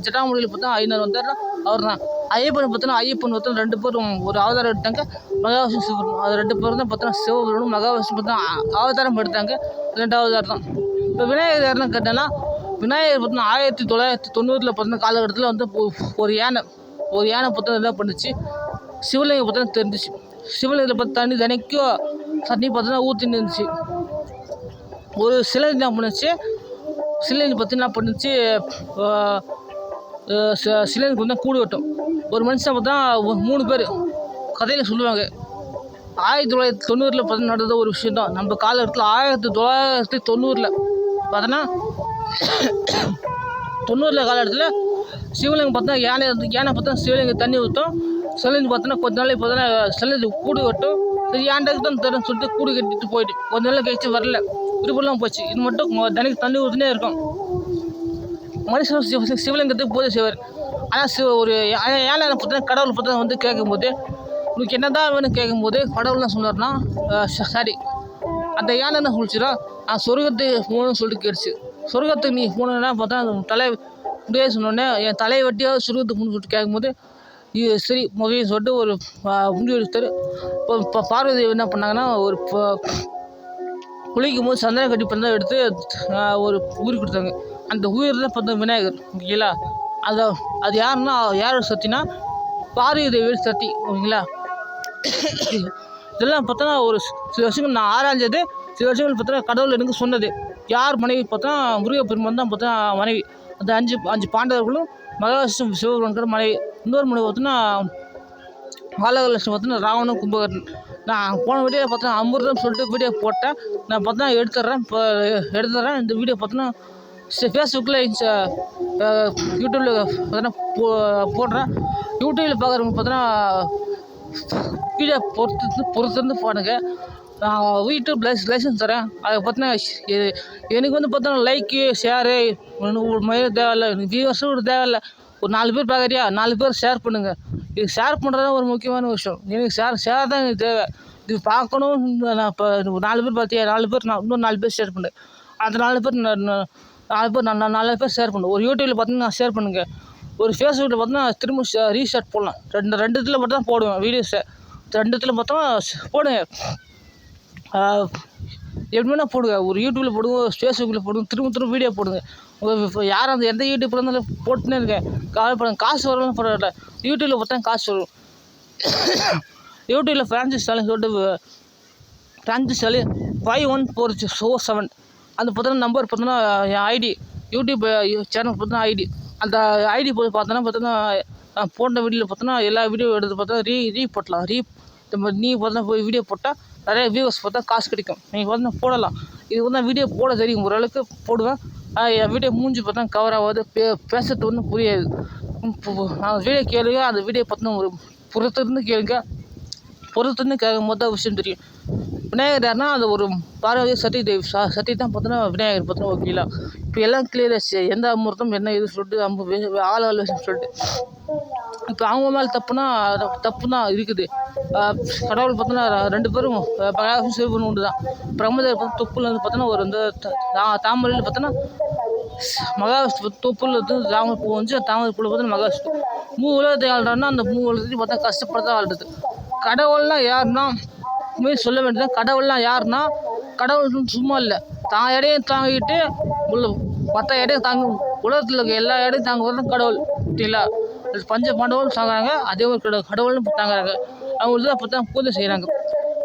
ஜடாமொழியில் பார்த்தா ஐயனார் வந்தார், அவர் தான். ஐயப்பன் பார்த்தோன்னா ஐயப்பன் பார்த்தா ரெண்டு பேரும் ஒரு அவதாரம் எடுத்தாங்க. மகாவிஷ்ணு சிவன், அது ரெண்டு பேரும் தான் பார்த்தோன்னா சிவபெருமானும் மகாவிஷ்ணு பார்த்தா அவதாரம் எடுத்தாங்க. ரெண்டாவது தான். இப்போ விநாயகர் யாருன்னு கேட்டேன்னா, விநாயகர் பார்த்தோன்னா 1990 பார்த்தோன்னா காலகட்டத்தில் வந்து ஒரு யானை பார்த்தா என்ன பண்ணுச்சு, சிவலிங்கம் பார்த்தா தெரிஞ்சிச்சு. சிவலிங்கத்தில் பார்த்து தினைக்கும் தண்ணி பார்த்தோன்னா ஊற்றின்னு இருந்துச்சு. ஒரு சிலை என்ன பண்ணுச்சு, சிலைங்க பற்றி என்ன பண்ணுச்சு, சிலைக்கு பார்த்தா கூடு கட்டும். ஒரு மனுஷன் பார்த்தா 3 பேர் கதையில் சொல்லுவாங்க. 1990 பார்த்தா நடந்த ஒரு விஷயம் தான். நம்ம காலகட்டத்தில் 1990 பார்த்தோன்னா 90 காலகட்டத்தில் சிவலிங்கம் பார்த்தா யானை பார்த்தா சிவலிங்கம் தண்ணி ஊற்றும். சிவலிங்கம் பார்த்தோன்னா கொஞ்ச நாளைக்கு பார்த்தோன்னா சிவலிங்கம் கூடு கட்டும். சரி ஏன்டாக்கு தான் தரேன்னு சொல்லிட்டு கூடு கட்டிட்டு போயிட்டு கொஞ்ச நாள் கழிச்சு வரல, விருப்பம்லாம் போச்சு. இது மட்டும் தினைக்கு தண்ணி ஊற்றினே இருக்கும். மனுஷன் சிவலிங்கத்துக்கு பூஜை செய்வார். ஆனால் ஒரு ஏழை பார்த்தா கடவுள் பார்த்தா வந்து கேட்கும்போது உனக்கு என்ன தான் வேணும் கேட்கும்போது கடவுள்லாம் சொன்னார்னா சாரி அந்த யானை என்ன சொல்லிச்சுன்னா, நான் சொர்க்கத்துக்கு போகணும்னு சொல்லிட்டு கேட்டுச்சு. சொர்க்கத்துக்கு நீ போகணுன்னா பார்த்தா தலை முடியாது சொன்னோடனே என் தலையை வெட்டியாக சொர்க்கத்துக்கு போகணும்னு சொல்லிட்டு கேட்கும்போது சரி முகைன்னு சொல்லிட்டு ஒரு முடிவு எடுத்தார். இப்போ பார்வதி என்ன பண்ணாங்கன்னா, ஒரு குளிக்கும் போது சந்தனம் கட்டி பண்ண எடுத்து ஒரு உயிர் கொடுத்தாங்க. அந்த உயிர் தான் பார்த்தா விநாயகர். ஓகேங்களா? அது யாருன்னா யாரோட சக்தினா பார்வதி தேவியோட சக்தி. ஓகேங்களா? இதெல்லாம் பார்த்தோன்னா ஒரு சில வருஷங்கள் நான் ஆராய்ஞ்சது, சில வருஷங்கள் பார்த்தோன்னா கடவுள் எனக்கு சொன்னது. யார் மனைவி பார்த்தா முருகப்பெருமான் தான் பார்த்தா மனைவி. அந்த அஞ்சு பாண்டவர்களும் மகாவிஷ்ணு சிவபெருமான் மனைவி. இன்னொரு மனைவி பார்த்தோன்னா காலகலட்சுமி பார்த்தோன்னா ராவணன் கும்பகர்ணன். நான் போன வீடியோ பார்த்தோன்னா அமிர்தம் சொல்லிட்டு வீடியோ போட்டேன். நான் பார்த்தா எடுத்துடுறேன். இந்த வீடியோ பார்த்தோன்னா ஃபேஸ்புக்கில் யூடியூப்பில் பார்த்தோன்னா போடுறேன். யூடியூப்பில் பார்க்குறவங்க பார்த்தோன்னா வீடியோ பொறுத்திருந்து பாருங்க. நான் யூடியூப் லைசன்ஸ் தரேன். அதை பார்த்தோன்னா எனக்கு வந்து பார்த்தோன்னா லைக்கு ஷேரு தேவையில்லை, வியூவர்ஸும் கூட தேவையில்லை. ஒரு 4 பேர் பார்க்குறியா, 4 பேர் ஷேர் பண்ணுங்கள். இது ஷேர் பண்ணுறது தான் ஒரு முக்கியமான விஷயம். எனக்கு ஷேர் தான் எனக்கு தேவை. இது பார்க்கணும். நான் இப்போ 4 பேர் பார்த்தியா, 4 பேர் நான் இன்னும் 4 பேர் ஷேர் பண்ணேன். அந்த 4 பேர் நான் 4 பேர் ஷேர் பண்ணேன். ஒரு யூடியூப்பில் பார்த்தீங்கன்னா ஷேர் பண்ணுங்கள். ஒரு ஃபேஸ்புக்கில் பார்த்தோன்னா திரும்ப ரீஸ்டார்ட் போடலாம். ரெண்டு இதில் மட்டும் தான் போடுவேன் வீடியோஸை. 2 இதில் பார்த்தோன்னா போடுங்க. எப்படின்னா போடுங்க. ஒரு யூடியூப்பில் போடுங்க, ஃபேஸ்புக்கில் போடுங்க, திரும்ப வீடியோ போடுங்க. இப்போ யாரும் அந்த எந்த யூடியூப்பில் இருந்தாலும் போட்டுன்னே இருக்கேன். கவலைப்படுங்க, காசு வரலாம் பரவாயில்ல. யூடியூப்பில் பார்த்தா காசு வரும். யூடியூப்பில் ஃப்ரான்சிஸ் சாலின்னு சொல்லிட்டு ஃப்ரான்சிஸ் சாலி 5147 அந்த பார்த்தோன்னா நம்பர் பார்த்தோன்னா என் ஐடி யூடியூப் சேனல் பார்த்தோன்னா ஐடி அந்த ஐடி போய் பார்த்தோன்னா நான் போட்ட வீடியோவில் பார்த்தோன்னா எல்லா வீடியோ எடுத்து பார்த்தா ரீ போட்டலாம் இந்த மாதிரி நீ பார்த்தோன்னா போய் வீடியோ போட்டால் நிறைய வியூவர்ஸ் பார்த்தா காசு கிடைக்கும். நீங்கள் பார்த்தா போடலாம். இது வந்து வீடியோ போட தெரியும், ஓரளவுக்கு போடுவேன். என் வீடியோ மூஞ்சி பார்த்தா கவர் ஆகாது, பேசுறது ஒன்றும் புரியாது. நான் வீடியோ கேளுங்க, அந்த வீடியோ பார்த்தோன்னா ஒரு பொறுத்திருந்து கேளுங்க. பொறுத்திருந்து கேட்கும் போது தான் விஷயம் தெரியும். விநாயகர் யாருன்னா அது ஒரு பார்வதி சட்டி தான் பார்த்தோன்னா விநாயகர் பார்த்தோன்னா ஓகேங்களா. இப்போ எல்லாம் கிளியர் ஆச்சு, எந்த அமுர்த்தம் என்ன இது சொல்லிட்டு ஆள் விஷயம் சொல்லிட்டு. இப்போ அவங்க மேலே தப்பு தான் இருக்குது. கடவுள் பார்த்தோன்னா 2 பேரும் மகாவிஷ்ணு சிவன் ஒன்று தான். பிரம்மதேவர் பார்த்து தொப்புல வந்து பார்த்தோன்னா ஒரு இந்த தாமரையில் பார்த்தோன்னா மகாவிஷ்ணு தொப்புல வந்து தாமரை பூ வந்து தாமரை பூவில் பார்த்தோன்னா மகாவிஷ்ணு. உலகத்தை ஆள்றான்னா அந்த உலகத்தையும் பார்த்தா கஷ்டப்பட்டு ஆள்றது. கடவுள்லாம் யாருன்னா சொல்ல வேண்டியது, கடவுள்லாம் யாருன்னா கடவுள் சும்மா இல்லை, தான் இடையும் தாங்கிட்டு மற்ற இடையும் தாங்க உலகத்தில் இருக்க எல்லா இடையும் தாங்க கடவுள் சரிங்களா. பஞ்ச பாண்டவரும் தாங்குறாங்க, அதே ஒரு கடவுள்னு தாங்குறாங்க. அவங்களுக்கு தான் பார்த்தா பூஜை செய்கிறாங்க.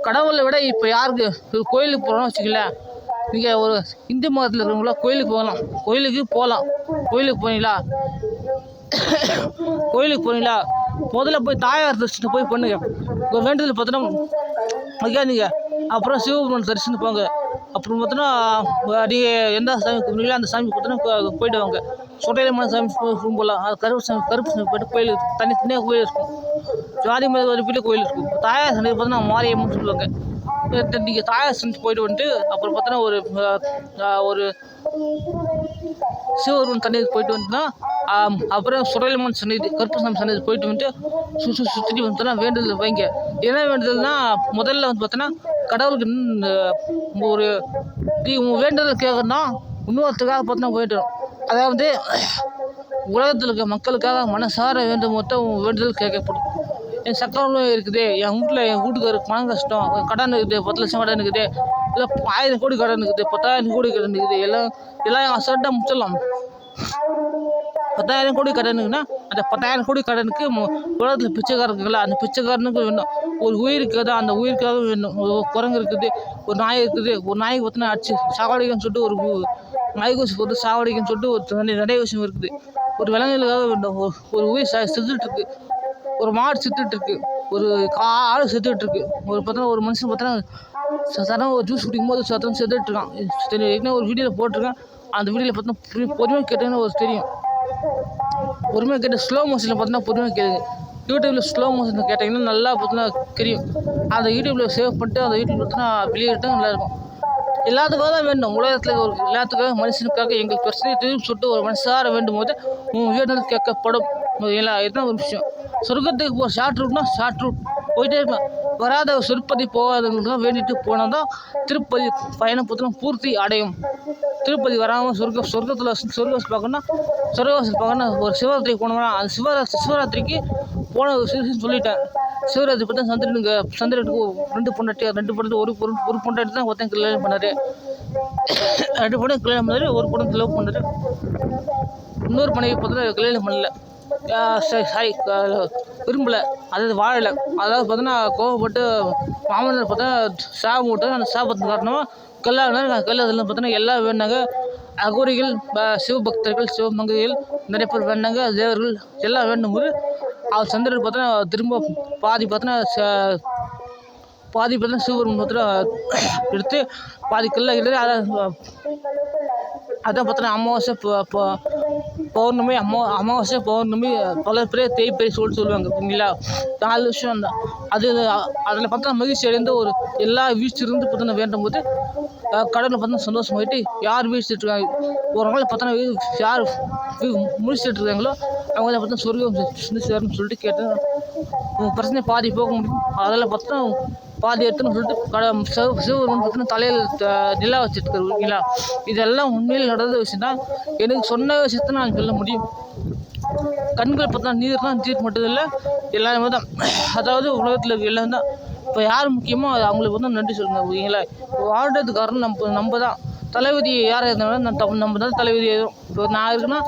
கடவுளை விட இப்போ யாருக்கு கோயிலுக்கு போகிறோம்னு வச்சுக்கலேன். நீங்கள் ஒரு இந்து மதத்தில் இருக்கிறவங்களா கோயிலுக்கு போகலாம். கோயிலுக்கு போனீங்களா முதல்ல போய் தாயார் தரிசனம் போய் பண்ணுங்க. உங்கள் வேண்டுதல் பார்த்தோன்னா வைக்காதீங்க. அப்புறம் சிவபெருமான் தரிசனம் போங்க. அப்புறம் பார்த்தோன்னா நீங்கள் எந்த சாமி கும்பிடுங்களோ அந்த சாமி பார்த்தோன்னா போய்ட்டு வாங்க. சொட்டையிலமான சாமி கும்பிடலாம். அது கருப்பு சாமி போய்ட்டு கோயில் தனித்தனியாக கோயில் இருக்கும். ஜாதி மத ஒரு வீட்டில் கோயில் இருக்கும். தாயார் சந்தை பார்த்தோன்னா மாரியம்மன் சொல்லுவாங்க. நீங்கள் தாயார் சந்தை போய்ட்டு வந்துட்டு அப்புறம் பார்த்தோன்னா ஒரு சிவபெருமான் சன்னதிக்கு போய்ட்டு வந்துட்டுனா அப்புறம் சுடலைமன் சன்னதி கருப்பசாமி சன்னதி போய்ட்டு வந்துட்டு சுற்றிட்டு வந்துட்டோன்னா வேண்டுதல் வைங்க. என்ன வேண்டுதல்னா முதல்ல வந்து பார்த்தோன்னா கடவுளுக்கு ஒரு உங்கள் வேண்டுதல் கேட்கணும்னா இன்னொருத்துக்காக பார்த்தோன்னா போய்ட்டு அதாவது உலகத்தில் இருக்க மக்களுக்காக மனசார வேண்டும் மொத்தம் வேண்டுதல் கேட்கப்படும். என் சக்கரை இருக்குது, என் வீட்டுக்காருக்கு பணம் கஷ்டம், கடன் இருக்குது, 10 லட்சம் கடன் இருக்குது, இல்லை 1000 கோடி கடன் இருக்குது, 10,000 கோடி கடன் இருக்குது, எல்லாம் அசால்ட்டாக முடிச்சிடலாம். 10,000 கோடி கடனுக்குன்னா அந்த 10,000 கோடி கடனுக்கு உலகத்தில் பிச்சைக்காரருக்குங்களா அந்த பிச்சைக்காரனுக்கு வேணும். ஒரு உயிருக்கு தான், அந்த உயிருக்காக வேணும். ஒரு குரங்கு இருக்குது, ஒரு நாய் இருக்குது, ஒரு நாய்க்கு பார்த்தோன்னா அடிச்சு சாவடிக்குன்னு சொல்லிட்டு ஒரு நாய்க்கு போட்டு சாவடிக்குன்னு சொல்லிட்டு ஒரு நிறைய விஷயம் இருக்குது. ஒரு விலங்குகளுக்காக வேண்டும். ஒரு உயிர் செத்துட்ருக்கு, ஒரு மாடு செத்துட்ருக்கு, ஒரு ஆடு செத்துட்ருக்கு. ஒரு மனுஷன் பார்த்தோன்னா ஒரு ஜூஸ் குடிக்கும்போது செத்துட்ருக்கான். ஏற்கனவே ஒரு வீடியோவில் போட்டிருக்கேன். அந்த வீடியோவில் பார்த்தோன்னா பொறுமையாக கேட்டேன்னு தெரியும். பொறுமையாக கேட்டு ஸ்லோ மோஷனில் பார்த்தோன்னா பொறுமையாக கேளுங்க. யூடியூப்பில் ஸ்லோ மோஷனில் கேட்டிங்கன்னா நல்லா பார்த்தோன்னா தெரியும். அந்த யூடியூப்பில் சேவ் பண்ணிட்டு அந்த யூடியூப் பார்த்தோன்னா வெளியிட்டால் நல்லாயிருக்கும். எல்லாத்துக்காக தான் வேண்டும். உலகத்தில் எல்லாத்துக்காக மனுஷனுக்காக எங்கள் பிரச்சனை தெரியும் சொல்லிட்டு ஒரு மனசார வேண்டும் போது உங்கள் வேண்டுதல் கேட்கப்படும். இதுதான் ஒரு விஷயம். சொர்க்கத்துக்கு ஷார்ட் ரூட் போயிட்டே இருக்கலாம். வராத சொற்பதி போகாதவங்களுக்குலாம் வேண்டிட்டு போனால் தான் திருப்பதி பயணம் பார்த்தோன்னா பூர்த்தி அடையும். திருப்பதி வராமல் சொர்க்கத்தில் பார்க்கணும்னா ஒரு சிவராத்திரிக்கு போனோம்னா அந்த சிவராத்திரிக்கு போன விஷயம் சொல்லிட்டேன். சிவராத்திரி பார்த்தா சந்திரனுக்கு 2 பொண்டாட்டி ஒரு பொண்டாட்டி தான் ஒருத்தன் கல்யாணம் பண்ணார். 2 பொண்ணு கல்யாணம் பண்ணார், ஒரு பொண்ணு லவ் பண்ணார். இன்னொரு மனைவி பார்த்தா கல்யாணம் பண்ணல, விரும்பலை, அதாவது வாழலை. அதாவது பார்த்தோன்னா கோவப்பட்டு மாமனார் பார்த்தா சாபம் போட்டு அந்த சாபத்து காரணமாக கல்யாணத்தில் பார்த்தோன்னா எல்லாம் வேணாங்க. அகோரிகள், சிவபக்தர்கள், சிவமங்கைகள் நிறைய பேர் வேணாங்க. தேவர்கள் எல்லாம் வேண்டும் போது அவர் சந்திரன் பார்த்தோன்னா திரும்ப பாதி பார்த்தோன்னா சிவபெருமான் பார்த்தோன்னா எடுத்து பாதி கல்ல அதான் பார்த்தோன்னா அமாவாசை பௌர்ணமி பல பேர் தேய்ப்பெரிய சொல்லுவாங்க சரிங்களா. 4 விஷயம் தான் அது. அதில் பார்த்தா மகிழ்ச்சி அடைந்து ஒரு எல்லா வீழ்ச்சியிலிருந்து பார்த்தோன்னா வேண்டும் போது கடவுளை பார்த்தா சந்தோஷமாயிட்டு யார் வீழ்ச்சிட்டுருக்காங்க ஒரு நாள் பார்த்தோன்னா யார் முடிச்சுட்டு இருக்காங்களோ அவங்க தான் பார்த்தா சொர்க்கம் சேரணும்னு சொல்லிட்டு கேட்டேன். உங்கள் பிரச்சனை பாதி போக முடியும். அதில் பார்த்தா பாதி எடுத்துன்னு சொல்லிட்டு சிவபெருமான் பார்த்தீங்கன்னா தலையில் நிலா வச்சுருக்காரு ஓகேங்களா. இதெல்லாம் உண்மையில் நடந்த விஷயம் தான். எனக்கு சொன்ன விஷயத்த நான் சொல்ல முடியும். கண்கள் பார்த்தா நீர் மட்டும் இல்லை, எல்லாருமே தான். அதாவது உலகத்தில் இருக்க எல்லாம் தான். இப்போ யார் முக்கியமோ அது அவங்களுக்கு வந்து நன்றி சொல்லுங்கள் ஓகேங்களா. வாழ்றதுக்கு காரணம் நம்ம தான். தலைவிதி யார் இருந்தாலும் நம்ம தான் தலைவிதி எதுவும். இப்போ நான் இருக்குன்னா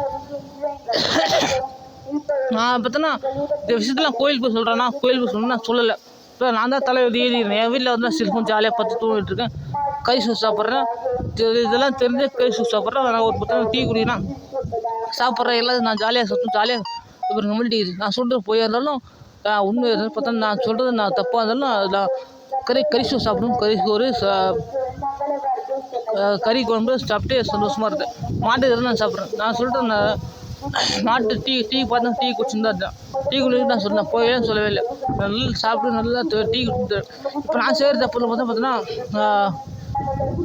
நான் பார்த்தோன்னா இந்த விஷயத்தெல்லாம் கோயிலுக்கு போய் சொல்கிறேன்னா நான் சொல்லலை. இப்போ நான் தான் தலைவிதி எழுதிக்கிறேன். என் வீட்டில் வந்து செல்ஃபோன் ஜாலியாக பார்த்து தூங்கிட்டு இருக்கேன். கறி சூப் சாப்பிட்றேன். இதெல்லாம் தெரிஞ்சு கறி சூப் சாப்பிட்றேன். நான் ஒரு பார்த்தா டீ குடிக்கிறேன், சாப்பிட்றேன். எல்லாம் நான் ஜாலியாக இப்போ நம்மள்ட்ட நான் சொல்கிறது பொய்யா இருந்தாலும் உண்மை பார்த்தா நான் சொல்கிறது நான் தப்பாக இருந்தாலும் அதில் கறி சூப் சாப்பிடணும். கறி சோறு கறி குழம்பு சாப்பிட்டு சந்தோஷமாக இருந்தேன். மாட்டு கறி நான் சாப்பிட்றேன். நான் சொல்கிறேன் மாட்டு டீ பார்த்தா டீ குடிச்சுன்னு தான் இருந்தேன். டீ குடிக்கிட்டு நான் சொன்னேன், போயின்னு சொல்லவே இல்லை. நல்லா சாப்பிட்டு நல்லா டீ குடிச்சு. இப்போ நான் செய்கிற தப்புன்னு பார்த்தீங்கன்னா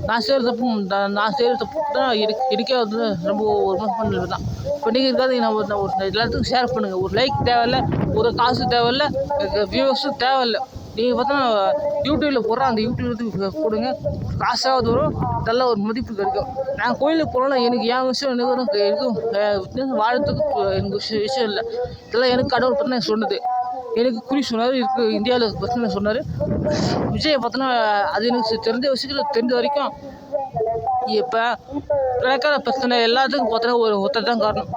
நான் செய்கிற தப்பு தான் இருக்கே வந்து ரொம்ப ஒரு மாதம் பண்ணுறது தான். இப்போ நீங்கள் இருக்காது. நான் ஒரு எல்லாத்துக்கும் ஷேர் பண்ணுங்கள். ஒரு லைக் தேவையில்ல, ஒரு காசு தேவையில்ல, வியூவர்ஸும் தேவையில்ல. நீங்கள் பார்த்தா யூடியூப்பில் போடுறேன், அந்த யூடியூப் போடுங்க, காசாவது வரும், நல்ல ஒரு மதிப்பு கிடைக்கும். நான் கோயிலுக்கு போனாலும் எனக்கு என் விஷயம் எதுவும் வாழறதுக்கு எனக்கு விஷயம் இல்லை. இதெல்லாம் எனக்கு கடவுள் பார்த்தீங்கன்னா சொன்னது. எனக்கு குறி சொன்னார், இந்தியாவில் பார்த்தீங்கன்னா சொன்னார். விஜயை பார்த்தோன்னா அது எனக்கு தெரிஞ்ச வரைக்கும் இப்போ நடக்கிற பிரச்சனை எல்லாத்துக்கும் பார்த்தோன்னா ஒருத்தர் தான் காரணம்.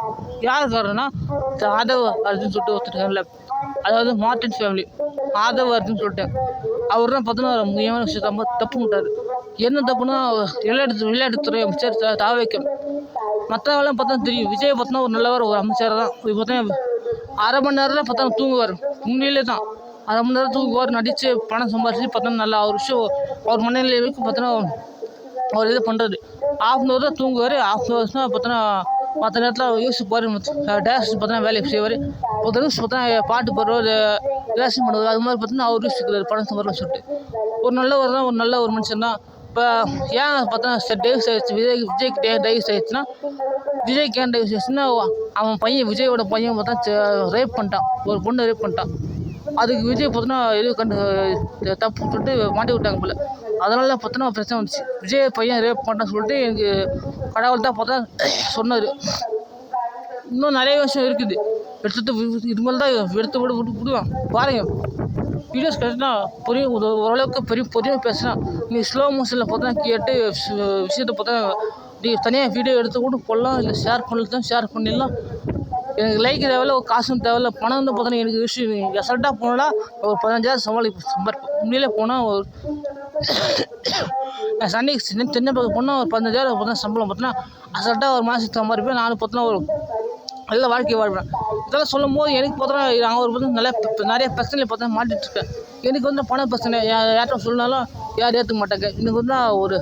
யார் காரணம்னா ஆதவ் அர்ஜுன் சொல்லிட்டு ஒருத்தர், அதாவது மார்டின் ஃபேமிலி ஆதவ் அர்ஜுன் சொல்லிட்டேன். அவர் தான் பார்த்தோன்னா முக்கியமான விஷயத்த தப்பு விட்டார். என்ன தப்புனா விளையாட்டுத்துறை அமைச்சர் தாவேக்கர். மற்றவெல்லாம் பார்த்தா தெரியும், விஜய் பார்த்தோன்னா ஒரு நல்லவர், ஒரு அமைச்சர் தான். இப்போ பார்த்தா அரை மணி நேரம் பார்த்தா தூங்குவார். உண்மையிலே தான் அரை மணி நேரம் தூங்குவார், நடித்து பணம் சம்பாரிச்சு பார்த்தோன்னா நல்லா அவர் விஷயம் அவர் மனநிலைக்கு பார்த்தோன்னா அவர் இது பண்ணுறது. ½ அன் ஹவர் தான் தூங்குவார். ½ அன் ஹவர்ஸ் தான் பார்த்தோன்னா மற்ற நேரத்தில் யோசிப்பார். டேரக்டர் பார்த்தோன்னா வேலைக்கு செய்வார். ஒரு நியூஸ் பார்த்தா பாட்டு போடுவார், ரியாக்ஷன் பண்ணுவார். அது மாதிரி பார்த்தோன்னா அவர் யோசிக்கிறார் பணம் சம்பாரின்னு சொல்லிட்டு. ஒரு நல்லவர் தான், ஒரு நல்ல ஒரு மனுஷன் தான். இப்போ ஏன் பார்த்தா டைவர்ஸ் ஆகிடுச்சு, விஜய்க்கு டைவர்ஸ் ஆகிடுச்சுன்னா, விஜய்க்கு ஏன் டைவர்ஸ் ஆகிடுச்சுன்னா அவன் பையன், விஜயோட பையன் பார்த்தா ரேப் பண்ணிட்டான், ஒரு பொண்ணு ரேப் பண்ணிட்டான். அதுக்கு விஜய் பார்த்தோன்னா எதுவும் தப்பு சொல்லிட்டு மாட்டி விட்டாங்க போல. அதனால பார்த்தோன்னா பிரச்சனை வந்துச்சு. விஜய் பையன் ரேப் பண்ணிட்டான்னு சொல்லிட்டு எனக்கு கடவுள் தான் பார்த்தா சொன்னார். இன்னும் நிறைய விஷயம் இருக்குது. இது மாதிரி தான் எடுத்து விடுவான் பாருங்கள். வீடியோஸ் கேட்டுனா புரியும், ஓரளவுக்கு பொறுமையாக பேசுனா. நீ ஸ்லோ மோஷனில் பார்த்தா கேட்டு விஷயத்தை பார்த்தா நீ தனியாக வீடியோ எடுத்து கூட போடலாம், இல்லை ஷேர் பண்ணலாம், ஷேர் பண்ணிடலாம். எனக்கு லைக் தேவையில்ல, ஒரு காசும் தேவையில்ல, பணம் வந்து பார்த்தோன்னா எனக்கு விஷயம் அசல்ட்டாக போனால் ஒரு 15,000 சம்பாதிப்பேன். உண்மையிலே போனால் ஒரு சன்னைக்கு தென்னை பக்கம் போனால் ஒரு 15,000 பார்த்தா சம்பளம் பார்த்தோன்னா அசல்ட்டாக ஒரு மாதத்துக்கு சம்பாதிப்பேன். நானும் பார்த்தோன்னா ஒரு நல்ல வாழ்க்கையை வாழ்வேன். இதெல்லாம் சொல்லும் போது எனக்கு பார்த்தோன்னா நான் ஒரு பார்த்தா நிறைய பிரச்சனையை பார்த்தா மாட்டிகிட்ருக்கேன். எனக்கு வந்து பண பிரச்சனை யார்கிட்ட சொன்னாலும் யாரும் ஏற்றுக்க மாட்டாங்க. எனக்கு வந்து ஒரு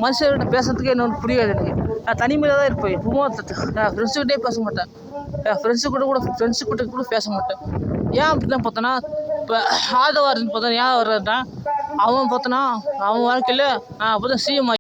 மனுஷர்கிட்ட பேசுறதுக்கே என்னோட புரியாது. எனக்கு நான் தனிமையில் தான் இருப்பேன். எப்பவும் நான் ஃப்ரெண்ட்ஸுக்கிட்டே பேச மாட்டேன். ஃப்ரெண்ட்ஸுக்கிட்ட கூட பேச மாட்டேன். ஏன் அப்படின்னா பார்த்தோன்னா இப்போ ஆதவாருன்னு பார்த்தா ஏன் வர்றதுன்னா அவன் பார்த்தோன்னா அவன் வாழ்க்கையில் நான் அப்போ தான் சிஎம்